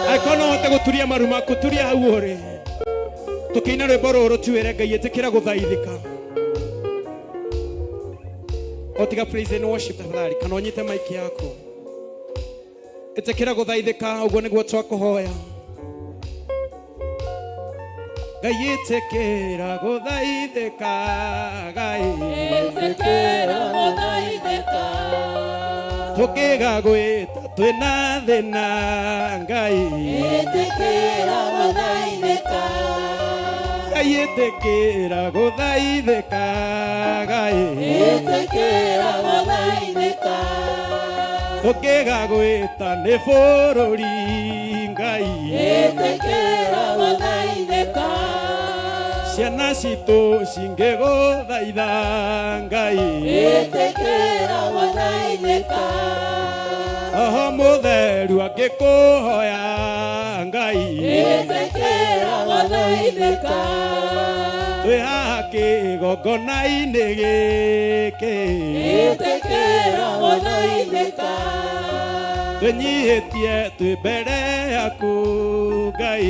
Ai kono te goturia maruma kuturia uore. Tokina re bororo tuere gayete que era godai de ka. Otiga praise and worship tafadhali. Kanonyite mic yako. Ete que era godai de ka ugone gwo twako hoya. Gayete que era godai de kagai. Toke gagoeta tuena de nangai. Gayete que era godai de kagai. Toke gagoeta ne fororingai. Sianasito singego daidangai. Aha moderu akeko hoyangai. Tue hake gogonai negeke. Tue nyihetie tue bere aku gai.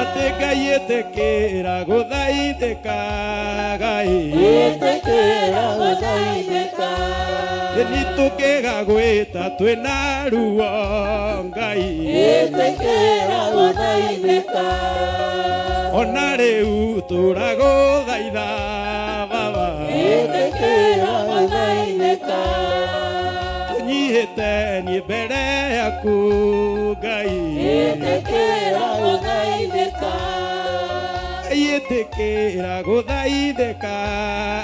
Atega yetekera guthaithika Ngai
yetekera guthaithika
ni tukiga gwita twina ruo Ngai
yetekera guthaithika
ona riu turaguthaitha Baba
yetekera guthaithika
tunyihite ni mbere yaku Ngai
yetekera guthaithika
yetekera guthaithika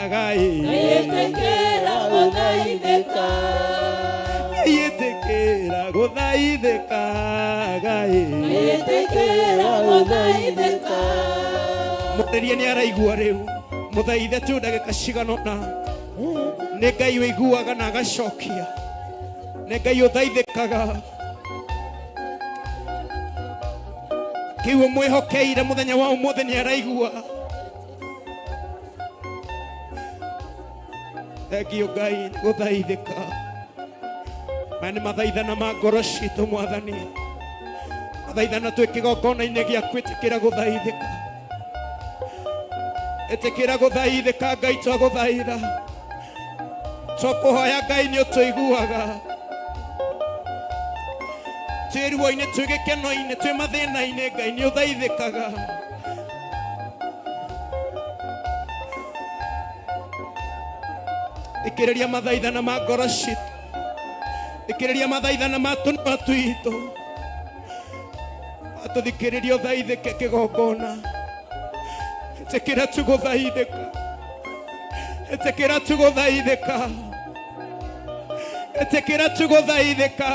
Ngai
yetekera guthaithika
yetekera guthaithika Ngai
yetekera guthaithika
mutheria ni araigua riu muthaithe tu ndagika ciganona ni Ngai wiguaga na agacokia ni Ngai uthaithikaga kiugo mwihokeire muthenya wa umuthi ni araigua thengio Ngai ni guthaithika mani mathaithana ma ngoro citu Mwathani mathaithana twi kigongona-ini giaku itikira guthaithika itikira guthaithika Ngai twaguthaitha twakuhoya Ngai ni utuiguaga twi ruo-ini twi gikeno-ini twi mathina-ini Ngai ni uthaithikaga ikiriria mathaithana ma ngoro citu ikiriria mathaithana ma tunua twitu atuthikiriria uthaithike kigongona itikira tuguthaithika itikira tuguthaithika itikira tuguthaithika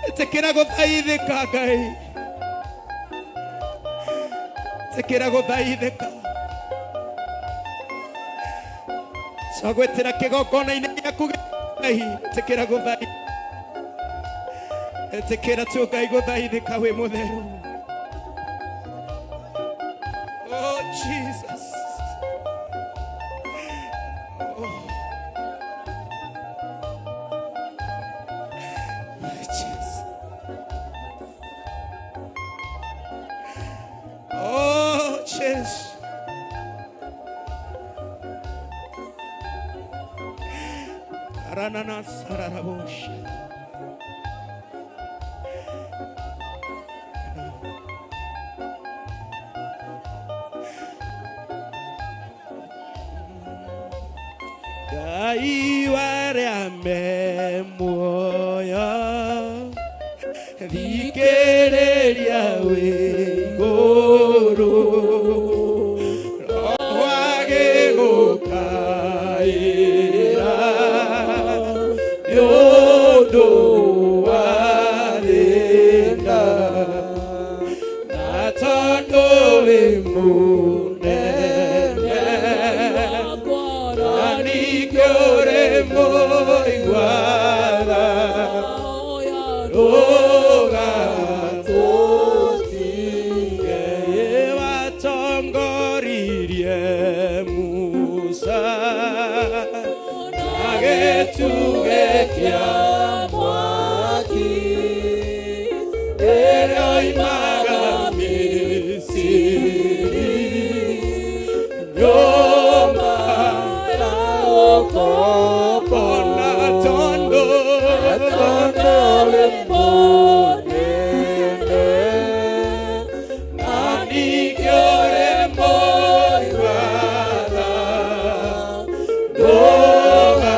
itikira guthaithika Ngai itikira guthaithika sagwetera kigongona-ini giaku Ngai itikira guthaithika itikira tu Ngai guthaithika wi mutheru oh Jesus Ranana sararabosh Ngai wareame muoyo thikiriria wi iguru roho agigukaira nĩũndũ wa thĩna na tondũ wĩ mũnene na ningĩ ũrĩ mũigua tha rũga tũtige watongoririe Musa agĩtuge kĩa mwaki rĩrĩa oimaga Misiri nyũmba ya ũkombo na tondũ wĩ mũnene na ningĩ ũrĩ mũigua tha ndũga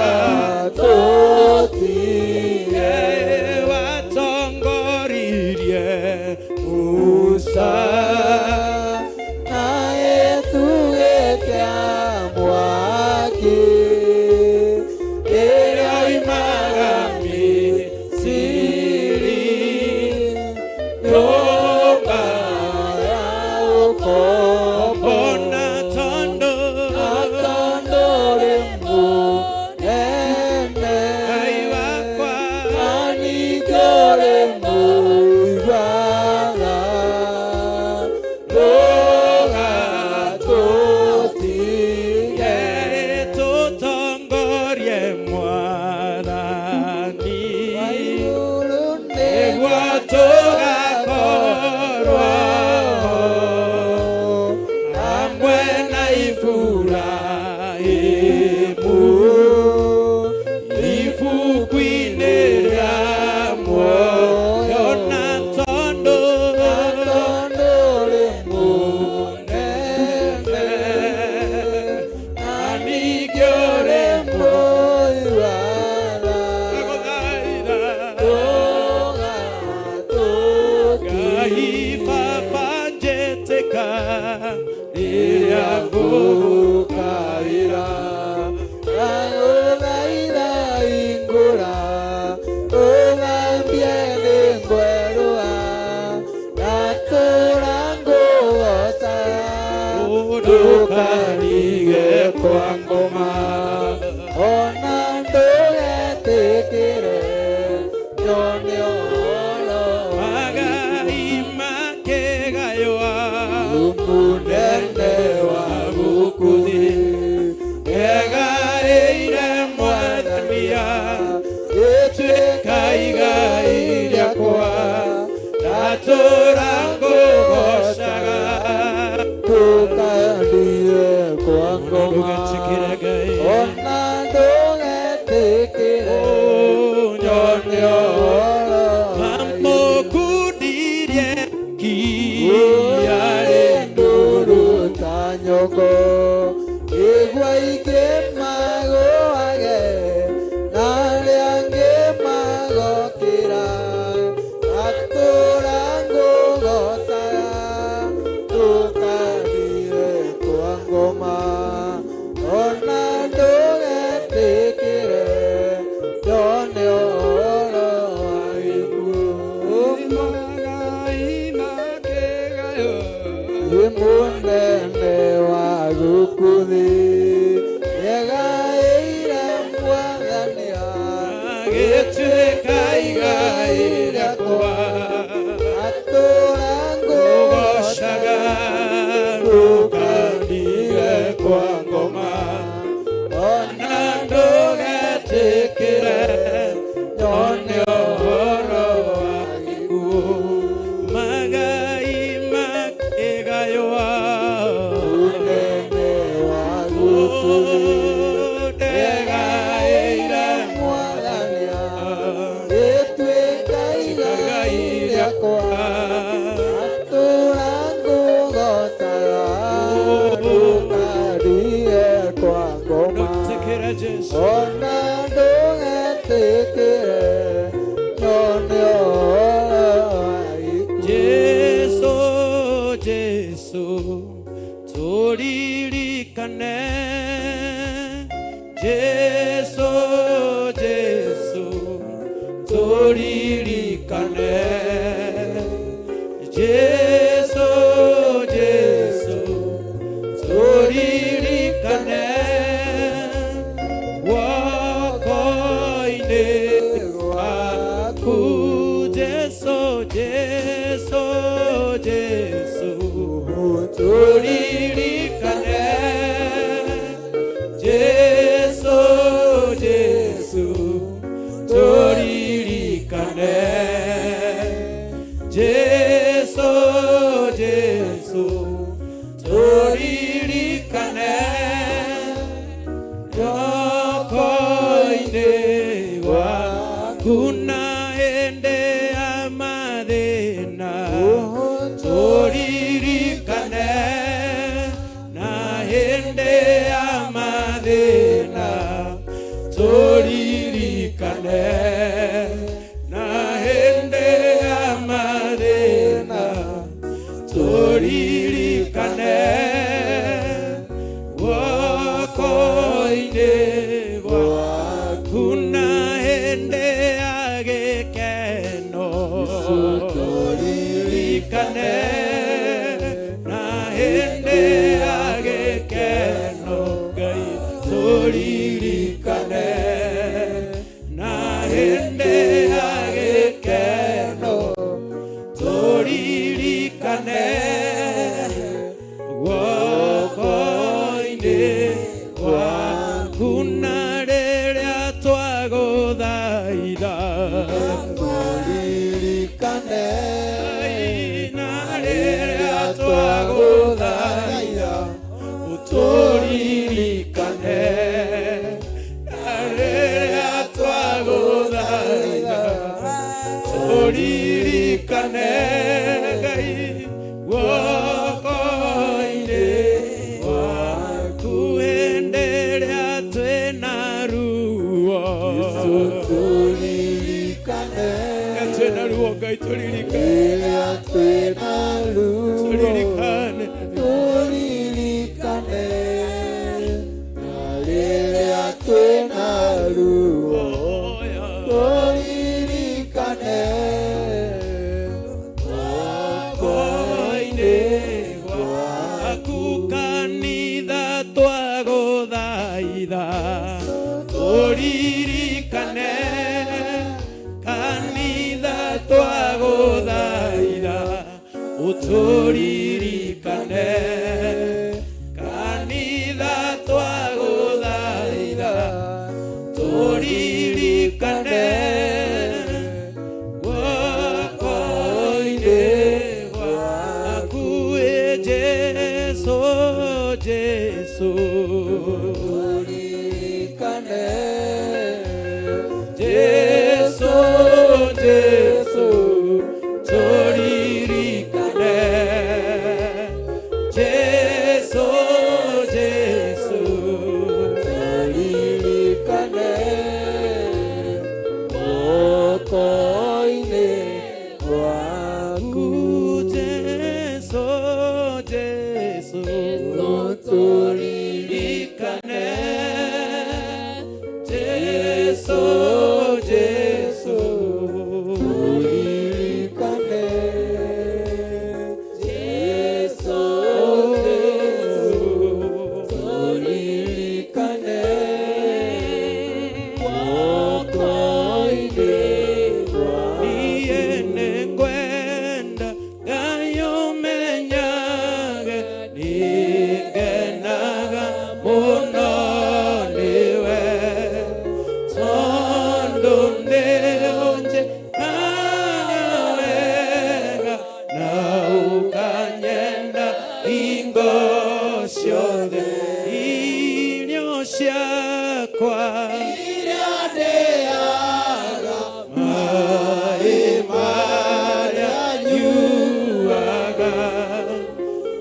irio ciakwa
iria ndĩaga maĩ marĩa
nyuaga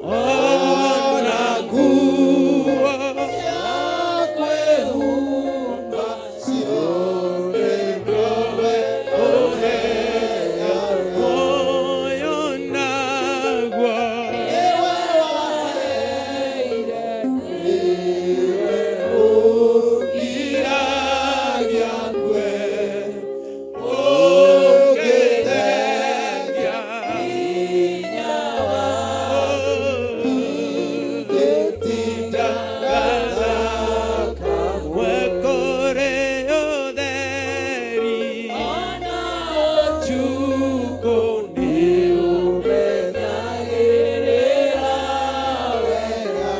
ona nguo
ya kwĩhumba ciũrĩtwo we ũheaga
moyo naguo
iwe waheire iwe ũgiragia kwe ũgĩtheria hinya waku gĩtindaga kamwe
wekore ũtheri
ona ũtukũ nĩ ũmenyagĩrĩra wega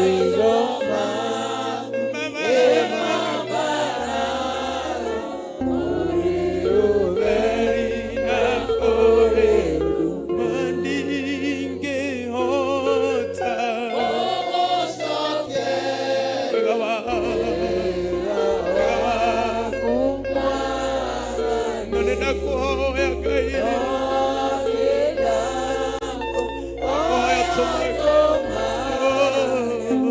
maitho maku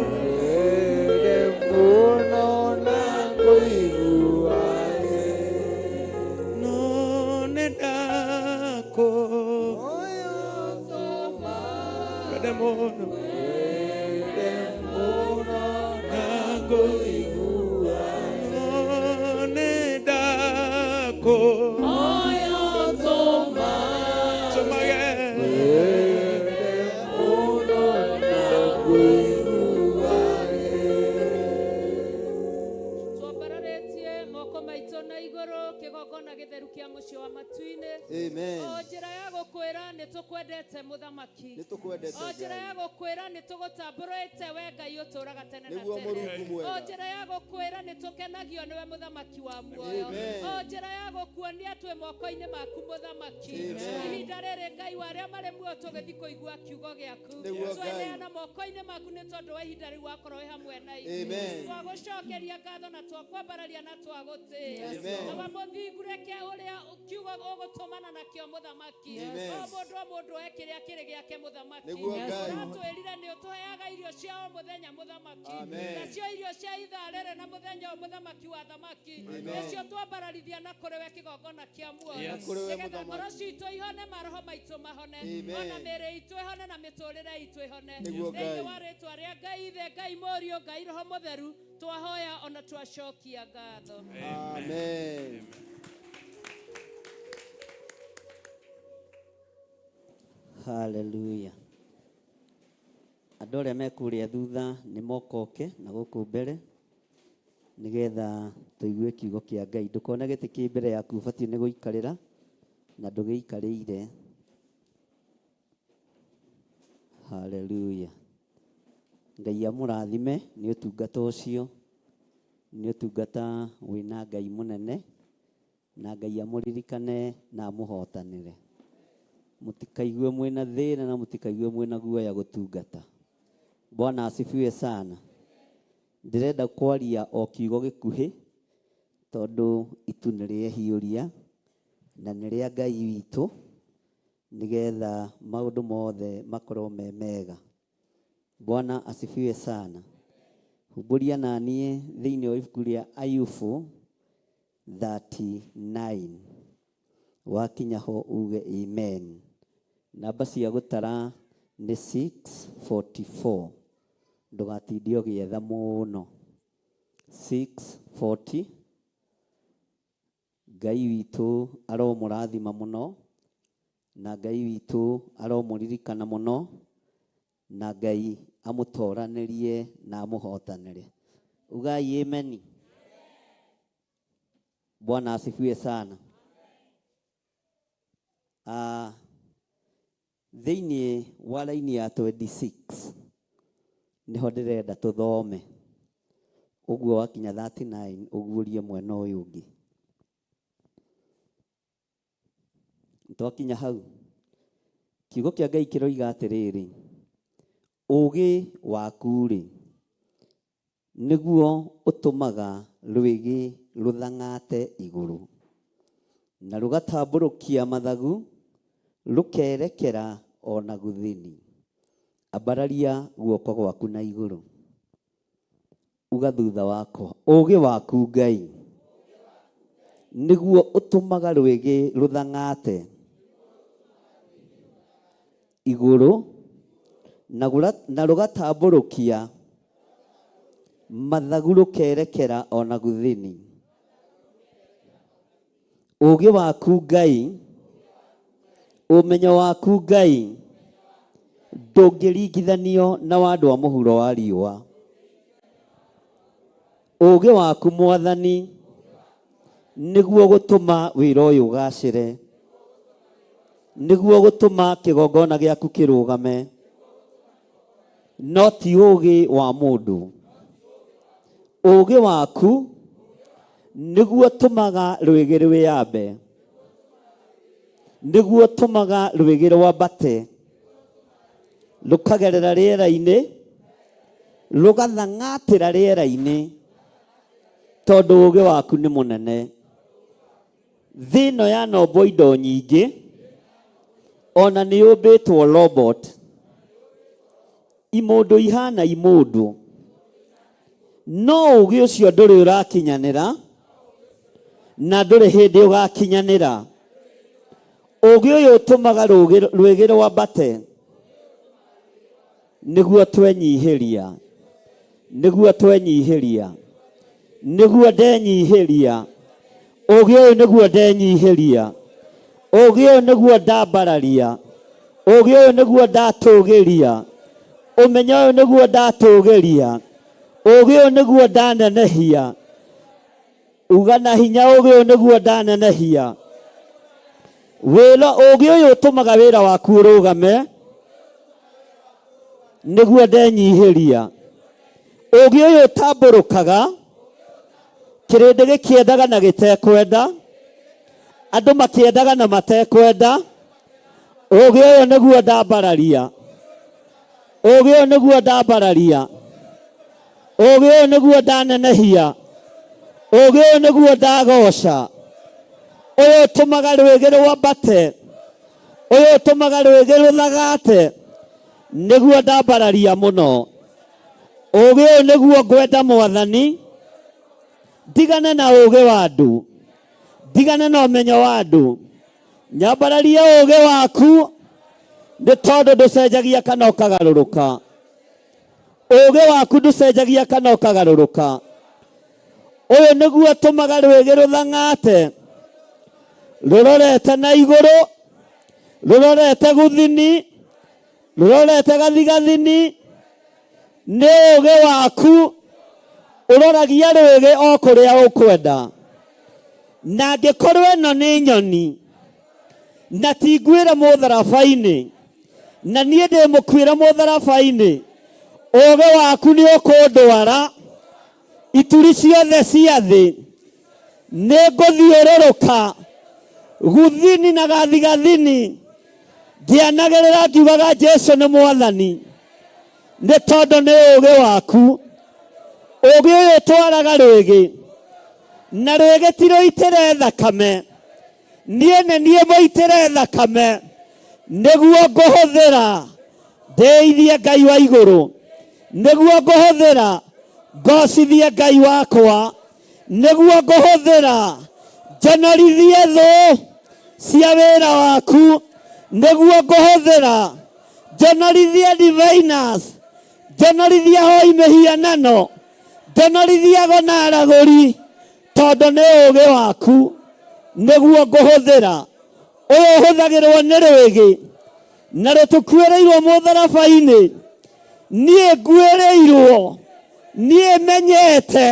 Twambararetie moko maitũ na igũrũ kĩgongona gĩtheru kĩa mũciĩ wa matu-inĩ.
Amen.
O njĩra ya gũkwĩra nĩ tũkwendete mũthamaki.
Nĩtũkwendete
O njĩra
Ngai.
ya gũkwĩra nĩ tũgũtambũrĩte we Ngai ũtũũraga tene na
Nĩguo
tene.
Mũrungu mwega.
O njĩra ya gũkwĩra nĩ tũkenagio nĩwe mũthamaki wa muoyo.
Amen.
O njĩra ya gũkuonia twĩ moko-inĩ maku mũthamaki.
Amen.
Ihinda rĩrĩ Ngai wa arĩa marĩ muoyo tũgĩthiĩ kũigua kiugo gĩaku.
Nĩguo Ngai.
Tweneana moko-inĩ maku nĩ tondũ wa ihinda rĩu wakorwo wĩ hamwe na ithuĩ.
Amen.
Twagũcokeria ngatho na twakwambararia na twagũtĩĩa.
Amen.
Aba mũthingu reke ũrĩa kiugo ũgũtũmana nakĩo mũthamaki.
Amen.
O mũndũ o mũndũ oe kĩrĩa kĩrĩ gĩake mũthamaki.
Nĩguo Ngai.
Ũratwĩrire nĩ ũtũheaga irio cia o mũthenya mũthamaki.
Amen.
Nacio irio cia ithaa rĩrĩ na mũthenya o mũthamaki wa thamaki.
Amen.
Nacio twambararithia na kũrĩ we kĩgongona kĩa muoyo.
Na kũrĩ we
Nĩgetha
mũthamaki.
ngoro citũ ihone, maroho maitũ mahone.
Amen.
Ona mĩĩrĩ itũ ĩhone na mĩtũũrĩre itũ ĩhone.
Nĩguo Ngai.
Thĩinĩ wa rĩĩtwa rĩa Ngai Ithe, Ngai Mũriũ, Ngai Roho Mũtheru, twahoya ona twacokia ngatho.
Amen.
Hallelujah. Andũ arĩa me kũrĩa thutha nĩ mokoke na gũkũ mbere nĩgetha tũigue kiugo kĩa Ngai. Ndũkone gĩtĩ kĩ mbere yaku ũbatiĩ nĩ gũikarĩra na ndũgĩikarĩire. Hallelujah. Ngai amũrathime nĩ ũtungata ũcio, nĩ ũtungata wĩna Ngai mũnene, na Ngai amũririkane na amũhotanĩre. Mũtikaigue mwĩna thĩna na mũtikaigue mwĩna guoya gũtungata. Bwana asifiwe sana. Ndĩrenda kwaria o kiugo gĩkuhĩ tondũ itu nĩ rĩehiũria na nĩ rĩa Ngai witũ, nĩgetha maũndũ mothe makorwo me mega. Bwana asifiwe sana. Humbũria na niĩ thĩinĩ wa ibuku rĩa Ayubu 39. Wakinya ho uge amen. Namba cia gũtara nĩ 644. Ndũgatinde ũgĩetha mũno. 640. Ngai witũ aromũrathima mũno, na Ngai witũ aromũririkana mũno, na Ngai amũtoranĩrie na amũhotanĩre. Ugai ameni. Bwana asifiwe sana. Thĩinĩ wa raini ya 26 nĩho ndĩrenda tũthome. Ũguo wakinya 39 ũguũrie mwena ũyũ ũngĩ. Twakinya hau, kiugo kĩa Ngai kĩroiga atĩrĩrĩ: ũgĩ waku rĩ nĩguo ũtũmaga rwĩgĩ rũthang'ate igũrũ na rũgatambũrũkia mathagu rũkerekera ona gũthini. Ambararia guoko gwaku na igũrũ, uga thutha wakwa, ũgĩ waku Ngai nĩguo ũtũmaga rwĩgĩ rũthang'ate igũrũ na rũgatambũrũkia mathagu rũkerekera ona gũthini. Ũgĩ waku Ngai, ũmenyo waku Ngai ndũngĩringithanio na wa andũ a mũhuro wa riũa. Ũgĩ waku Mwathani nĩguo gũtũma wĩra ũyũ ũgacĩre, nĩguo gũtũma kĩgongona gĩaku kĩrũgame, no ti ũgĩ wa mũndũ. Ũgĩ waku nĩguo ũtũmaga rwĩgĩ rwĩyambe, nĩguo ũtũmaga rwĩgĩ rwambate rũkagerera rĩera-inĩ rũgathang'atĩra rĩera-inĩ, tondũ ũgĩ waku nĩ mũnene. Thĩ ĩno yanombo indo nyingĩ, ona nĩ yũmbĩtwo robot, imũndũ ihana imũndũ, no ũgĩ ũcio ndũrĩ ũrakinyanĩra na ndũrĩ hĩndĩ ũgakinyanĩra. Ũgĩ ũyũ ũtũmaga rwĩgĩ rwambate nĩguo twenyihĩria, nĩguo twenyihĩria, nĩguo ndenyihĩria. Ũgĩ ũyũ nĩguo ndenyihĩria, ũgĩ ũyũ nĩguo ndambararia, ũgĩ ũyũ nĩguo ndatũgĩria, ũmenyo ũyũ nĩguo ndatũgĩria, ũgĩ ũyũ nĩguo ndanenehia. Uga na hinya, ũgĩ ũyũ nĩguo ndanenehia. Ũgĩ ũyũ ũtũmaga wĩra waku ũrũgame nĩguo ndenyihĩria. Ũgĩ ũyũ ũtambũrũkaga kĩrĩndĩ gĩkĩendaga na gĩtekwenda, andũ makĩendaga na matekwenda. Ũgĩ ũyũ nĩguo ndambararia, ũgĩ ũyũ nĩguo ndambararia, ũgĩ ũyũ nĩguo ndanenehia, ũgĩ ũyũ nĩguo ndagoca. Ũyũ ũtũmaga rwĩgĩ rwambate, ũyũ ũtũmaga rwĩgĩ rũthagate, nĩguo ndambararia mũno. Ũgĩ ũyũ nĩguo ngwenda Mwathani, ndigane na ũgĩ wa andũ, ndigane na ũmenyo wa andũ, nyambararie ũgĩ waku, nĩ tondũ ndũcenjagia kana ũkagarũrũka. Ũgĩ waku ndũcenjagia kana ũkagarũrũka. Ũyũ nĩguo ũtũmaga rwĩgĩ rũthang'ate rũrorete na igũrũ, rũrorete gũthini, rũrorete gathigathini. Nĩ ũgĩ waku ũroragia rwĩgĩ o kũrĩa ũkwenda. Na angĩkorwo ĩno nĩ nyoni na ti ngwĩre mũtharaba-inĩ, na niĩ ndĩ mũkuĩre mũtharaba-inĩ, ũgĩ waku nĩ ũkũndwara ituri ciothe cia thĩ. Nĩ ngũthiũrũrũka gũthini na gathigathini ngĩanagĩrĩra ngiugaga Jesũ nĩ Mwathani, nĩ tondũ nĩ ũgĩ waku. Ũgĩ ũyũ ũtwaraga rwĩgĩ, na rwĩgĩ ti rũitĩre thakame, niĩ nĩ niĩ mũitĩre thakame, nĩguo ngũhũthĩra ndĩithie Ngai wa igũrũ, nĩguo ngũhũthĩra ngocithie Ngai wakwa, nĩguo ngũhũthĩra njonorithie thũ cia wĩra waku, nĩguo ngũhũthĩra njonorithie diviners, njonorithie hoi mĩhianano, njonorithie gona aragũri, tondũ nĩ ũgĩ waku nĩguo ngũhũthĩra. Ũyũ ũhũthagĩrwo nĩ rwĩgĩ na rũtũkuĩrĩirwo mũtharaba-inĩ. Niĩ nguĩrĩirwo, niĩ menyete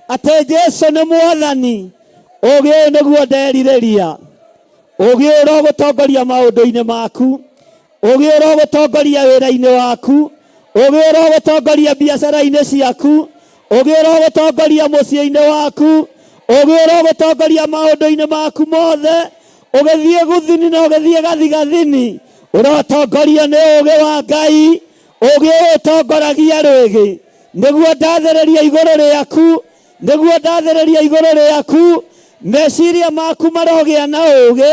atĩ Jesũ nĩ Mwathani. Ũgĩ ũyũ nĩguo nderirĩria. Ũgĩ ũyũ ũrogũtongoria maũndũ-inĩ maku, ũgĩ ũyũ ũrogũtongoria wĩra-inĩ waku, ũgĩ ũyũ ũrogũtongoria biacara-inĩ ciaku, ũgĩ ũyũ ũrogũtongoria mũciĩ-inĩ waku, ũgĩ ũyũ ũrogũtongoria maũndũ-inĩ maku mothe, ũgĩthiĩ gũthini na ũgĩthiĩ gathigathini, ũrotongorio nĩ ũgĩ wa Ngai,
ũgĩ ũtongoragia rwĩgĩ nĩguo ndathereria igũrũ rĩaku, nĩguo ndathereria igũrũ rĩaku. Meciria maku marogĩa na ũgĩ,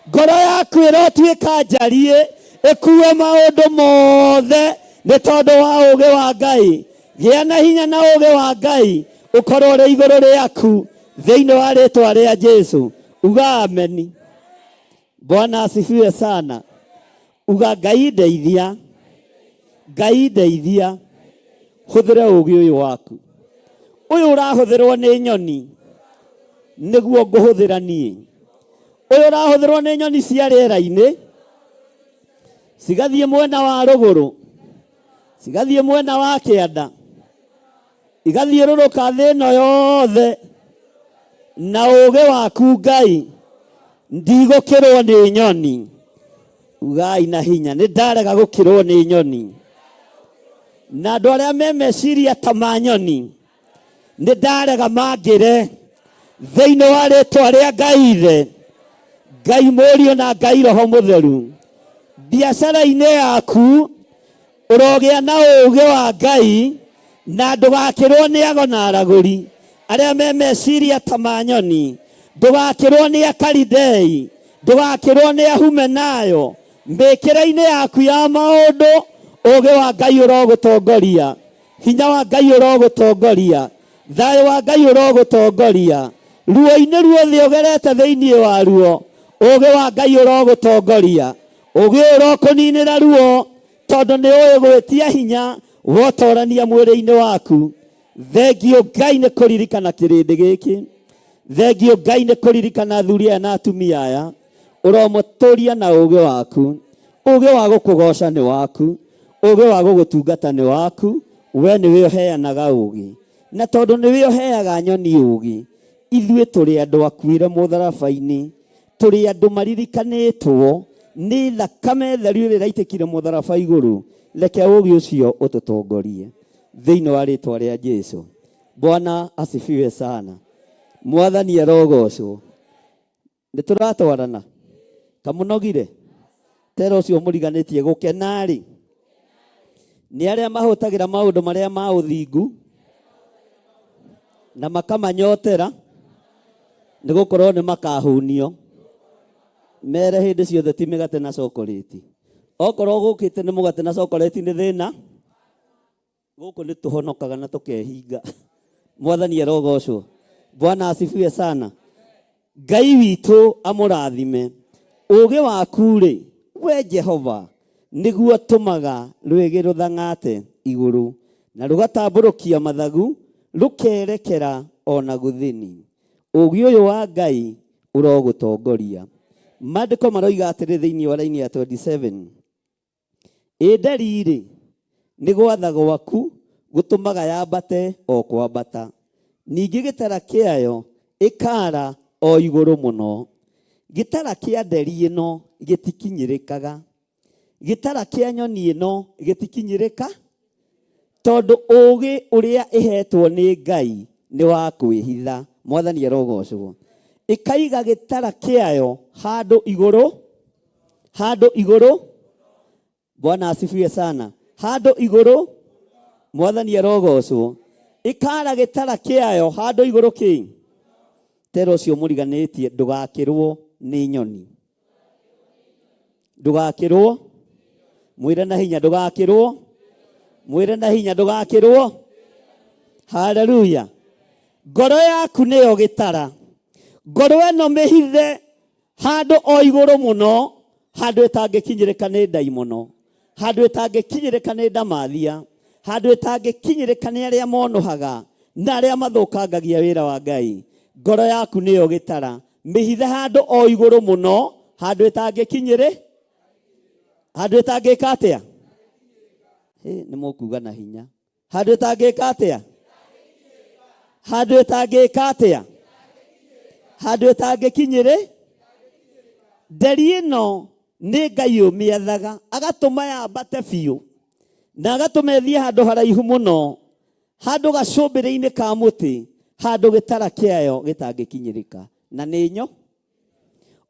ngoro yaku ĩrotuĩka njariĩ, ĩkuue maũndũ mothe nĩ tondũ wa ũgĩ wa Ngai. Gĩa na hinya na ũgĩ wa Ngai ũkorwo ũrĩ igũrũ rĩaku thĩinĩ wa rĩĩtwa rĩa Jesũ. Uga ameni. Bwana asifiwe sana. Uga Ngai ndeithia, Ngai ndeithia, hũthĩre ũgĩ ũyũ waku. Ũyũ ũrahũthĩrwo nĩ nyoni nĩguo ngũhũthĩra niĩ. Ũyũ ũrahũthĩrwo nĩ nyoni cia rĩera-inĩ, cigathiĩ mwena wa rũgũrũ, cigathiĩ mwena wa kĩanda, igathiũrũrũka thĩ ĩno yothe. Na ũgĩ waku Ngai, ndigũkĩrwo nĩ nyoni. Ugai na hinya, nĩ ndarega gũkĩrwo nĩ nyoni. Na andũ arĩa me meciria ta ma nyoni, nĩ ndarega mangĩre thĩinĩ wa rĩĩtwa rĩa Ngai Ithe, Ngai Mũriũ na Ngai Roho Mũtheru. Biacara-inĩ yaku ũrogĩa na ũgĩ wa Ngai, na ndũgakĩrwo nĩ ago na aragũri arĩa me meciria ta ma nyoni, ndũgakĩrwo nĩ Akalidei, ndũgakĩrwo nĩ Ahumenayo. Mbĩkĩra-inĩ yaku ya maũndũ ũgĩ wa Ngai ũrogũtongoria, hinya wa Ngai ũrogũtongoria, thayũ wa Ngai ũrogũtongoria. Ruo-inĩ ruothe ũgerete thĩinĩ wa ruo, ũgĩ wa Ngai ũrogũtongoria. Ũgĩ ũrokũninĩra ruo tondũ nĩ ũĩ gwĩtia hinya wotorania mwĩrĩ-inĩ waku. Thengio Ngai nĩ kũririkana kĩrĩndĩ gĩkĩ, thengio Ngai nĩ kũririkana athuri aya na atumia aya. Ũromũtũria na ũgĩ waku, ũgĩ wa gũkũgoca nĩ waku, ũgĩ wa gũgũtungata nĩ waku. We nĩwe ũheanaga ũgĩ, na tondũ nĩwe ũheaga nyoni ũgĩ, ithuĩ tũrĩ andũ akuĩre mũtharaba-inĩ, tũrĩ andũ maririkanĩtwo nĩ thakame theru ĩrĩa ĩraitĩkire mũtharaba igũrũ. Reke ũgĩ ũcio ũtũtongorie thĩinĩ wa rĩĩtwa rĩa Jesũ. Bwana asifiwe sana. Mwathani arogocwo. Nĩ tũratwarana kamũnogire tero ũcio mũriganĩtie gũkena-rĩ nĩ arĩa mahũtagĩra maũndũ marĩa ma ũthingu na makamanyotera, nĩ gũkorwo nĩ makahũnio. Mere hĩndĩ ciothe ti mĩgate na chocolate. Okorwo gũkĩte nĩ mũgate na chocolate nĩ thĩna, gũkũ nĩ tũhonokaga na tũkehinga. Mwathani arogocwo. Bwana asifiwe sana. Ngai witũ amũrathime. Ũgĩ waku-rĩ, we Jehova, nĩguo tũmaga rwĩgĩ rũthang'ate igũrũ na rũgatambũrũkia mathagu rũkerekera ona gũthini. Ũgĩ ũyũ wa Ngai ũrogũtongoria. Maandĩko maroiga atĩrĩ thĩinĩ wa raini ya 27, ndarĩ nĩ gwatha gwaku gũtũmaga yambate o kwambata, ningĩ gĩtara kĩayo ĩkara o igũrũ mũno. Gĩtara kĩa nderi ĩno gĩtikinyĩrĩkaga, gĩtara kĩa nyoni ĩno gĩtikinyĩrĩka, tondũ ũgĩ ũrĩa ĩhetwo nĩ Ngai nĩ wa kwĩhitha. Mwathani arogocwo. Ĩkaiga gĩtara kĩayo handũ igũrũ, handũ igũrũ. Bwana asifiwe sana. Handũ igũrũ. Mwathani arogocwo. Ĩkara gĩtara kĩayo handũ igũrũ kĩ. Tero ũcio mũriganĩtie, ndũgakĩrwo nĩ nyoni, ndũgakĩrwo. Mwĩre na hinya ndũgakĩrwo, mwĩre na hinya ndũgakĩrwo. Haleluya. Ngoro yaku nĩyo gĩtara. Ngoro ĩno mĩhithe handũ o igũrũ mũno, handũ ĩtangĩkinyĩrĩka nĩ ndaimono, handũ ĩtangĩkinyĩrĩka nĩ ndamathia, handũ ĩtangĩkinyĩrĩka nĩ arĩa monohaga na arĩa mathũkangagia wĩra wa Ngai. Ngoro yaku nĩyo gĩtara. Mĩhithe handũ o igũrũ mũno, handũ ĩtangĩkinyĩrĩ, handũ ĩtangĩka atĩa? Nĩ mũkuga na hinya. Handũ ĩtangĩka atĩa? Handũ ĩtangĩka atĩa? Handũ ĩtangĩkinyĩrĩ. Nderi ĩno nĩ Ngai ũmĩethaga, agatũma yambate biũ na agatũma ĩthiĩ handũ haraihu mũno, handũ gacũmbĩrĩ-inĩ ka mũtĩ, handũ gĩtara kĩayo gĩtangĩkinyĩrĩka. Na nĩ nyo.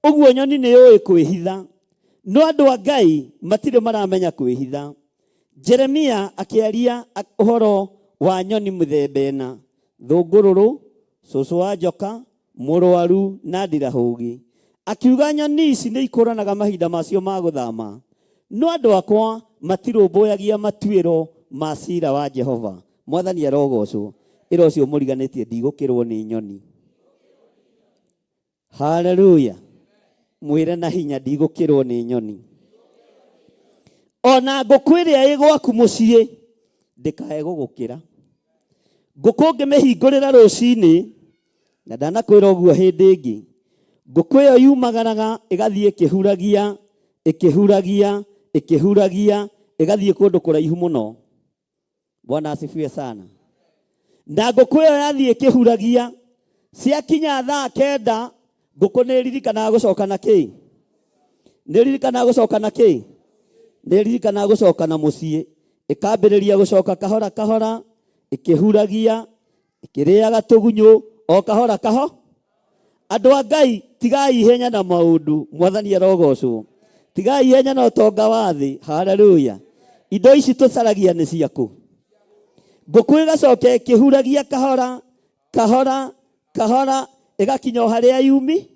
Ũguo nyoni nĩ yũĩ kwĩhitha, no andũ a Ngai matirĩ maramenya kwĩhitha. Jeremia akĩaria ũhoro wa nyoni mũthemba ĩna, thũngũrũrũ, cũcũ wa njoka, mũrwaru na ndirahũgi. Akiuga nyoni ici nĩ ikũranaga mahinda macio ma gũthama, no andũ akwa matirũmbũyagia matuĩro ma ciira wa Jehova. Mwathani arogocwo. Ĩra ũcio mũriganĩtie ndigũkĩrwo nĩ nyoni. Haleluya. Mwĩre na hinya ndigũkĩrwo nĩ nyoni. Ona ngũkũ ĩrĩa ĩ gwaku mũciĩ ndĩkae gũgũkĩra. Ngũkũ ngĩmĩhingũrĩra rũcinĩ, na ndanakwĩra ũguo hĩndĩ ĩngĩ, ngũkũ ĩyo yumagaraga ĩgathiĩ ĩkĩhuragia, ĩkĩhuragia, ĩkĩhuragia, ĩgathiĩ kũndũ kũraihu mũno. Bwana asifiwe sana. Na ngũkũ ĩyo yathiĩ ĩkĩhuragia, ciakinya thaa 9, ngũkũ nĩ ĩririkanaga gũcoka na kĩ? Nĩ ĩririkanaga gũcoka na kĩ? Nĩ ĩririkanaga gũcoka na mũciĩ. Ĩkambĩrĩria gũcoka kahora kahora, ĩkĩhuragia, ĩkĩrĩaga tũgunyũ, o kahora kaho. Andũ a Ngai, tigai ihenya na maũndũ. Mwathani arogocwo. Tigai ihenya na ũtonga wa thĩ. Haleluya. Indo ici tũcaragia nĩ ciaku. Ngũkũ ĩgacoka ĩkĩhuragia kahora kahora kahora, ĩgakinya harĩa yumi.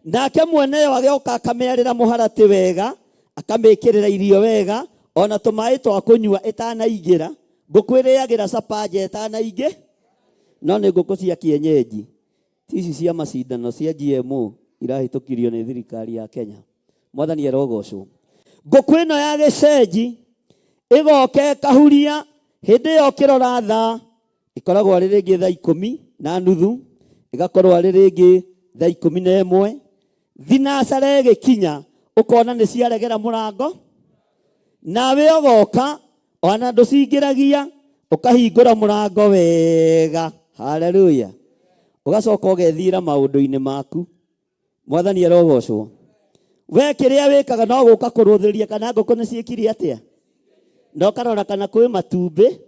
Nake mwene yo agĩoka akamerĩra mũharatĩ wega, akamĩkĩrĩra irio wega, ona tũmaĩ twa kũnyua ĩtanaingĩra. Ngũkũ ĩrĩagĩra capaja ĩtanaingĩ. No nĩ ngũkũ cia kienyeji. Ici cia macindano cia GMO irahĩtũkirio nĩ thirikari ya Kenya. Mwathani arogocwo. Ngũkũ ĩno ya gĩcenji ĩgoka ĩkahuria, hĩndĩ ĩyo kĩrora thaa ĩkoragwo arĩ rĩngĩ thaa 10:30, ĩgakorwo arĩ rĩngĩ thaa 11. Thinacara ĩgĩkinya ũkona nĩ ciaregera mũrango, nawe ũgoka ona ndũcingĩragia, ũkahingũra mũrango wega. Haleluya. Ũgacoka ũgethira maũndũ-inĩ maku. Mwathani arogocwo. We kĩrĩa wĩkaga no gũka kũrũthĩria kana ngũkũ nĩ ciĩkire atĩa. No karora kana kwĩ matumbĩ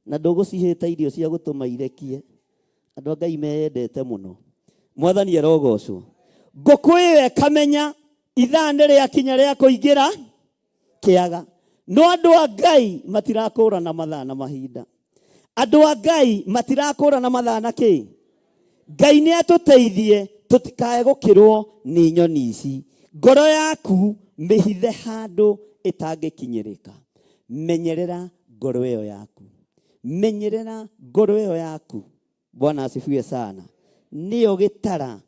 na ndũgũcihĩta irio cia gũtũma irekie. Andũ a Ngai meyendete mũno. Mwathani arogocwo. Ngũkũ ĩyo ĩkamenya ithaa nĩ rĩakinya rĩa kũingĩra kĩaga. No andũ a Ngai matirakũrana mathaa na mahinda. Andũ a Ngai matirakũrana mathaa na kĩ? Ngai nĩ atũteithie tũtikae gũkĩrwo nĩ nyoni ici. Ngoro yaku mĩhithe handũ ĩtangĩkinyĩrĩka. Menyerera ngoro ĩyo yaku. Menyerera ngoro ĩyo yaku. Bwana asifiwe sana. Nĩyo gĩtara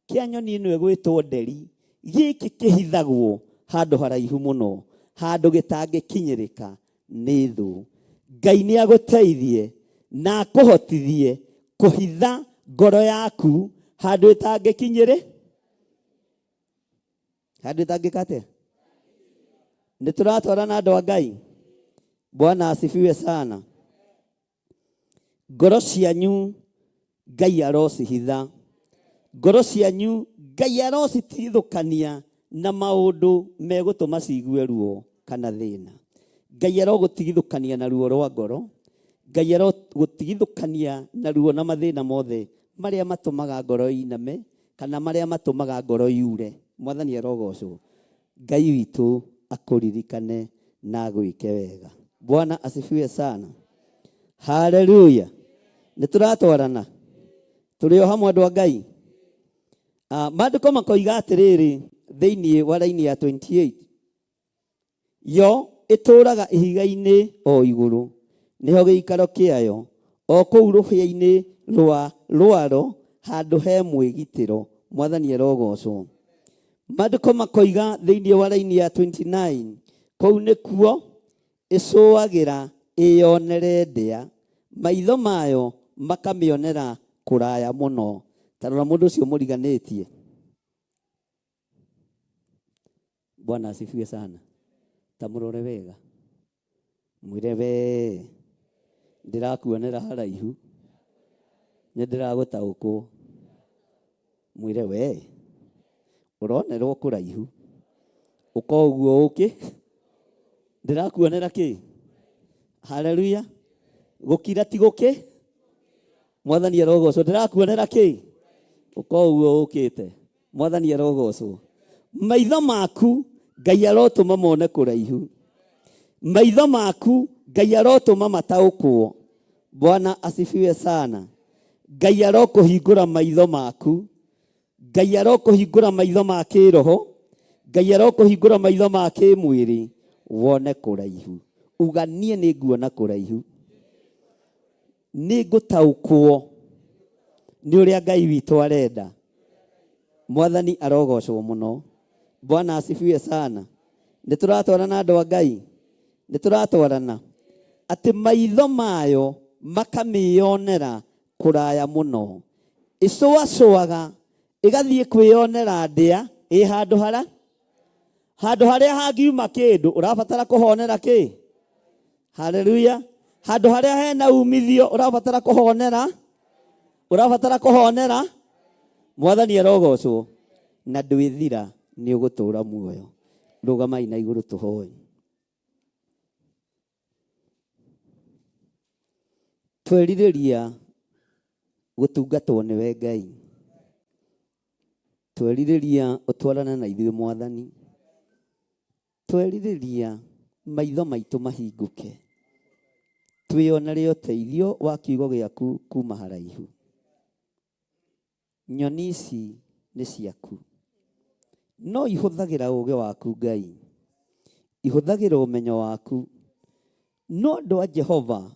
kĩa nyoni ĩno ĩgwĩtwo nderi. Gĩkĩ kĩhithagwo handũ haraihu mũno, handũ gĩtangĩkinyĩrĩka nĩ thũ. Ngai nĩ agũteithie na akũhotithie kũhitha ngoro yaku handũ ĩtangĩkinyĩrĩ. Handũ ĩtangĩkate. Nĩ tũratwarana andũ a Ngai. Bwana asifiwe sana. Ngoro cianyu Ngai arocihitha. Ngoro cianyu Ngai arocitithũkania na maũndũ megũtũma ciigue ruo kana thĩna. Ngai arogũtigithũkania na ruo rwa ngoro. Ngai arogũtigithũkania na ruo na mathĩna mothe marĩa matũmaga ngoro iname kana marĩa matũmaga ngoro yure. Mwathani arogocwo. Ngai witũ akũririkane na agwĩke wega. Bwana asifiwe sana. Haleluya. Nĩ tũratwarana. Tũrĩ o hamwe andũ a Ngai. Maandĩko makoiga atĩrĩrĩ thĩinĩ wa raini ya 28. Yo ĩtũraga ihiga-inĩ o igũrũ, nĩho gĩikaro kĩayo, o kũu rũhĩa-inĩ rwa rwaro handũ he mwĩgitĩro. Mwathani arogocwo. Maandĩko makoiga thĩinĩ wa raini ya 29, kũu nĩkuo ĩcũagĩra ĩyonere ndĩa, maitho mayo makamĩonera kũraya mũno. Tarora mũndũ ũcio mũriganĩtie. Bwana asifiwe sana. Tamũrore wega. Mwĩre we ndĩrakuonera haraihu, nĩ ndĩragũtaũkwo. Mwĩre we ũronerwo kũraihu, ũka ũguo ũkĩ, ndĩrakuonera kĩ? Haleluya. Gũkira ti gũkĩ. Mwathani arogocwo. Ndĩrakuonera kĩ? Ũka ũguo ũkĩte. Mwathani arogocwo. Maitho maku Ngai arotũma mone kũraihu. maitho maku Ngai arotũma mataũkwo. Bwana asifiwe sana. Ngai arokũhingũra maitho maku, Ngai arokũhingũra maitho ma kĩroho, Ngai arokũhingũra maitho ma kĩmwĩrĩ, wone kũraihu. Uga niĩ nĩ nguona kũraihu, nĩ ngũtaũkwo nĩ ũrĩa Ngai witũ arenda. Mwathani arogocwo mũno. Bwana asifiwe sana. Nĩ tũratwarana andũ a Ngai, nĩ tũratwarana atĩ maitho mayo makamĩonera kũraya mũno. Ĩcũacũaga ĩgathiĩ kwĩyonera ndĩa handũ harĩa hangiuma kĩndũ ũrabatara kũhonera kĩ? Haleluya. Handũ harĩa hena umithio ũrabatara kũhonera. Mwathani arogocwo na ndwĩthira nĩ ũgũtũũra muoyo. Rũgamai na igũrũ tũhoe. Twerirĩria gũtungatwo nĩwe Ngai. Twerirĩria ũtwarane na ithuĩ Mwathani. Twerirĩria maitho maitũ mahingũke, twĩonere ũteithio wa kiugo gĩaku kuma haraihu. Nyoni ici nĩ ciaku, no ihũthagĩra ũũgĩ waku Ngai, ihũthagĩra ũmenyo waku, no andũ a Jehova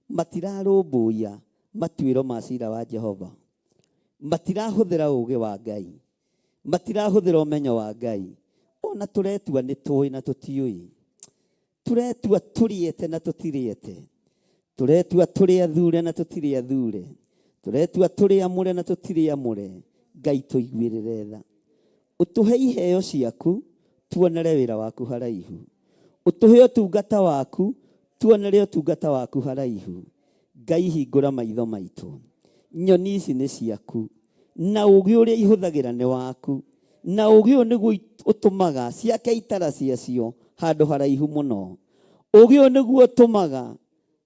matirarũmbũiya matuĩro ma ciira wa Jehova. Matirahũthĩra ũũgĩ wa Ngai, matirahũthĩra ũmenyo wa Ngai. Ona tũretua nĩ tũĩ na tũtiũĩ, tũretua tũrĩete na tũtirĩete, tũretua tũrĩ athure na tũtirĩ athure, tũretua tũrĩ amũre na tũtirĩ amũre. Ngai tũiguĩrĩre tha, ũtũhe iheo ciaku, tuonere wĩra waku haraihu. Ũtũhe ũtungata waku, tuonere ũtungata waku haraihu. Ngai hingũra maitho maitũ. Nyoni ici nĩ ciaku, na ũũgĩ ũrĩa ihũthagĩra nĩ waku, na ũũgĩ ũyũ nĩguo ũtũmaga ciake itara ciacio handũ haraihu mũno. Ũũgĩ ũyũ nĩguo ũtũmaga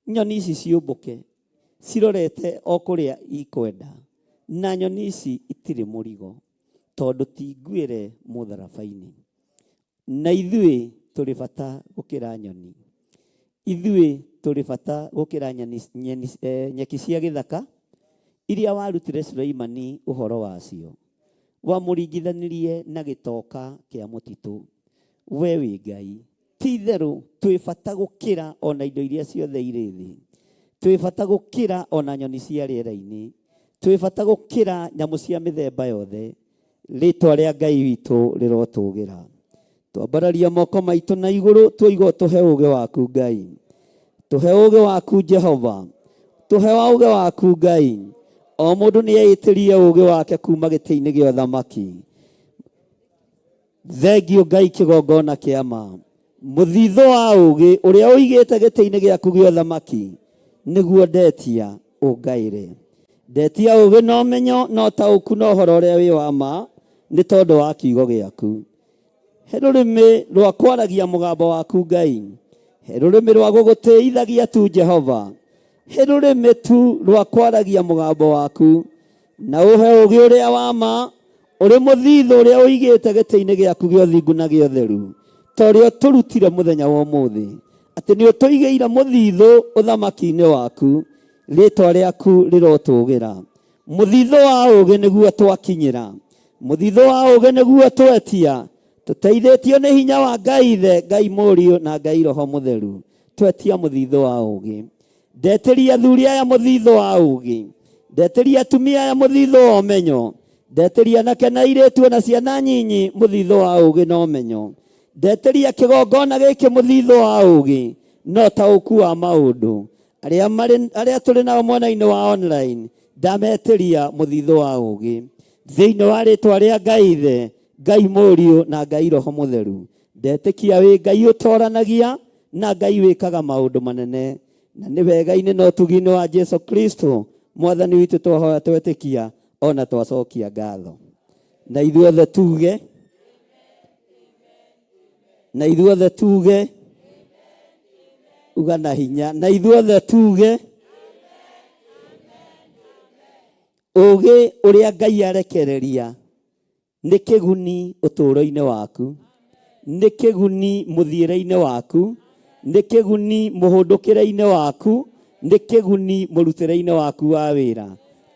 nyoni ici ciũmbũke cirorete o kũrĩa ikwenda, na nyoni ici itirĩ mũrigo tondũ tinguĩre mũtharaba-inĩ. Na ithuĩ tũrĩ bata gũkĩra nyoni, ithuĩ tũrĩ bata gũkĩra nyeki cia gĩthaka iria warutire Suleimani ũhoro wacio, wamũringithanirie na gĩtoka kĩa mũtitũ. We wĩ Ngai, ti itherũ twĩ bata gũkĩra ona indo iria ciothe irĩ thĩ, twĩ bata gũkĩra ona nyoni cia rĩera-inĩ, twĩ bata gũkĩra nyamũ cia mĩthemba yothe. Rĩĩtwa rĩa Ngai witũ rĩrotũgĩra. Twambararia moko maitũ na igũrũ, tũigo tũhe ũũgĩ waku Ngai, tũhe ũũgĩ waku Jehova, tũhe ũũgĩ waku Ngai. O mũndũ nĩ eĩtĩrie ũũgĩ wake kuma gĩtĩ-inĩ gĩa ũthamaki. Thengio Ngai kĩgongona kĩa ma, mũthithũ wa ũũgĩ ũrĩa ũigĩte gĩtĩ-inĩ gĩaku gĩa ũthamaki, nĩguo ndetia ũngaĩre. Ndetia ũũgĩ na ũmenyo na ũtaũku na ũhoro ũrĩa wĩ wa ma, nĩ tondũ wa kiugo gĩaku. He rũrĩmĩ rwa kwaragia mũgambo waku Ngai, he rũrĩmĩ rwa gũgũtĩithagia tu Jehova, he rũrĩmĩ tu rwa kwaragia mũgambo waku, na ũhe ũũgĩ ũrĩa wa ma, ũrĩ mũthithũ ũrĩa ũigĩte gĩtĩ-inĩ gĩaku gĩa ũthingu na gĩa ũtheru, ta ũrĩa ũtũrutire mũthenya wa ũmũthĩ, atĩ nĩ ũtũigĩire mũthithũ ũthamaki-inĩ waku. Rĩĩtwa rĩaku rĩrotũgĩra. Mũthithũ wa ũũgĩ nĩguo twakinyĩra, mũthithũ wa ũũgĩ nĩguo twetia, tũteithĩtio nĩ hinya wa Ngai Ithe, Ngai Mũriũ na Ngai Roho Mũtheru. Twetia mũthithũ wa ũũgĩ. Ndetĩria athuri aya mũthithũ wa ũũgĩ, ndetĩria atumia aya mũthithũ wa ũmenyo, ndetĩria anake na airĩtu na ciana nyinyi mũthithũ wa ũũgĩ na ũmenyo, ndetĩria kĩgongona gĩkĩ mũthithũ wa ũũgĩ na ũtaũku wa maũndũ. Arĩa tũrĩ nao mwena-inĩ wa online, ndametĩria mũthithũ wa ũũgĩ thĩinĩ wa rĩĩtwa rĩa Ngai Ithe, Ngai Mũriũ na Ngai Roho Mũtheru. Ndetĩkia wĩ Ngai ũtoranagia na Ngai wĩkaga maũndũ manene, na nĩ wega-inĩ na ũtugi-inĩ wa Jesu Kristo Mwathani witũ twahoya twetĩkia ona twacokia ngatho. Na ithuothe tuge, na ithuothe tuge, uga na hinya, na ithuothe tuge, ũũgĩ ũrĩa Ngai arekereria nĩ kĩguni ũtũũro-inĩ waku, nĩ kĩguni mũthiĩre-inĩ waku, nĩ kĩguni mũhũndũkĩre-inĩ waku, nĩ kĩguni mũrutĩre-inĩ waku wa wĩra.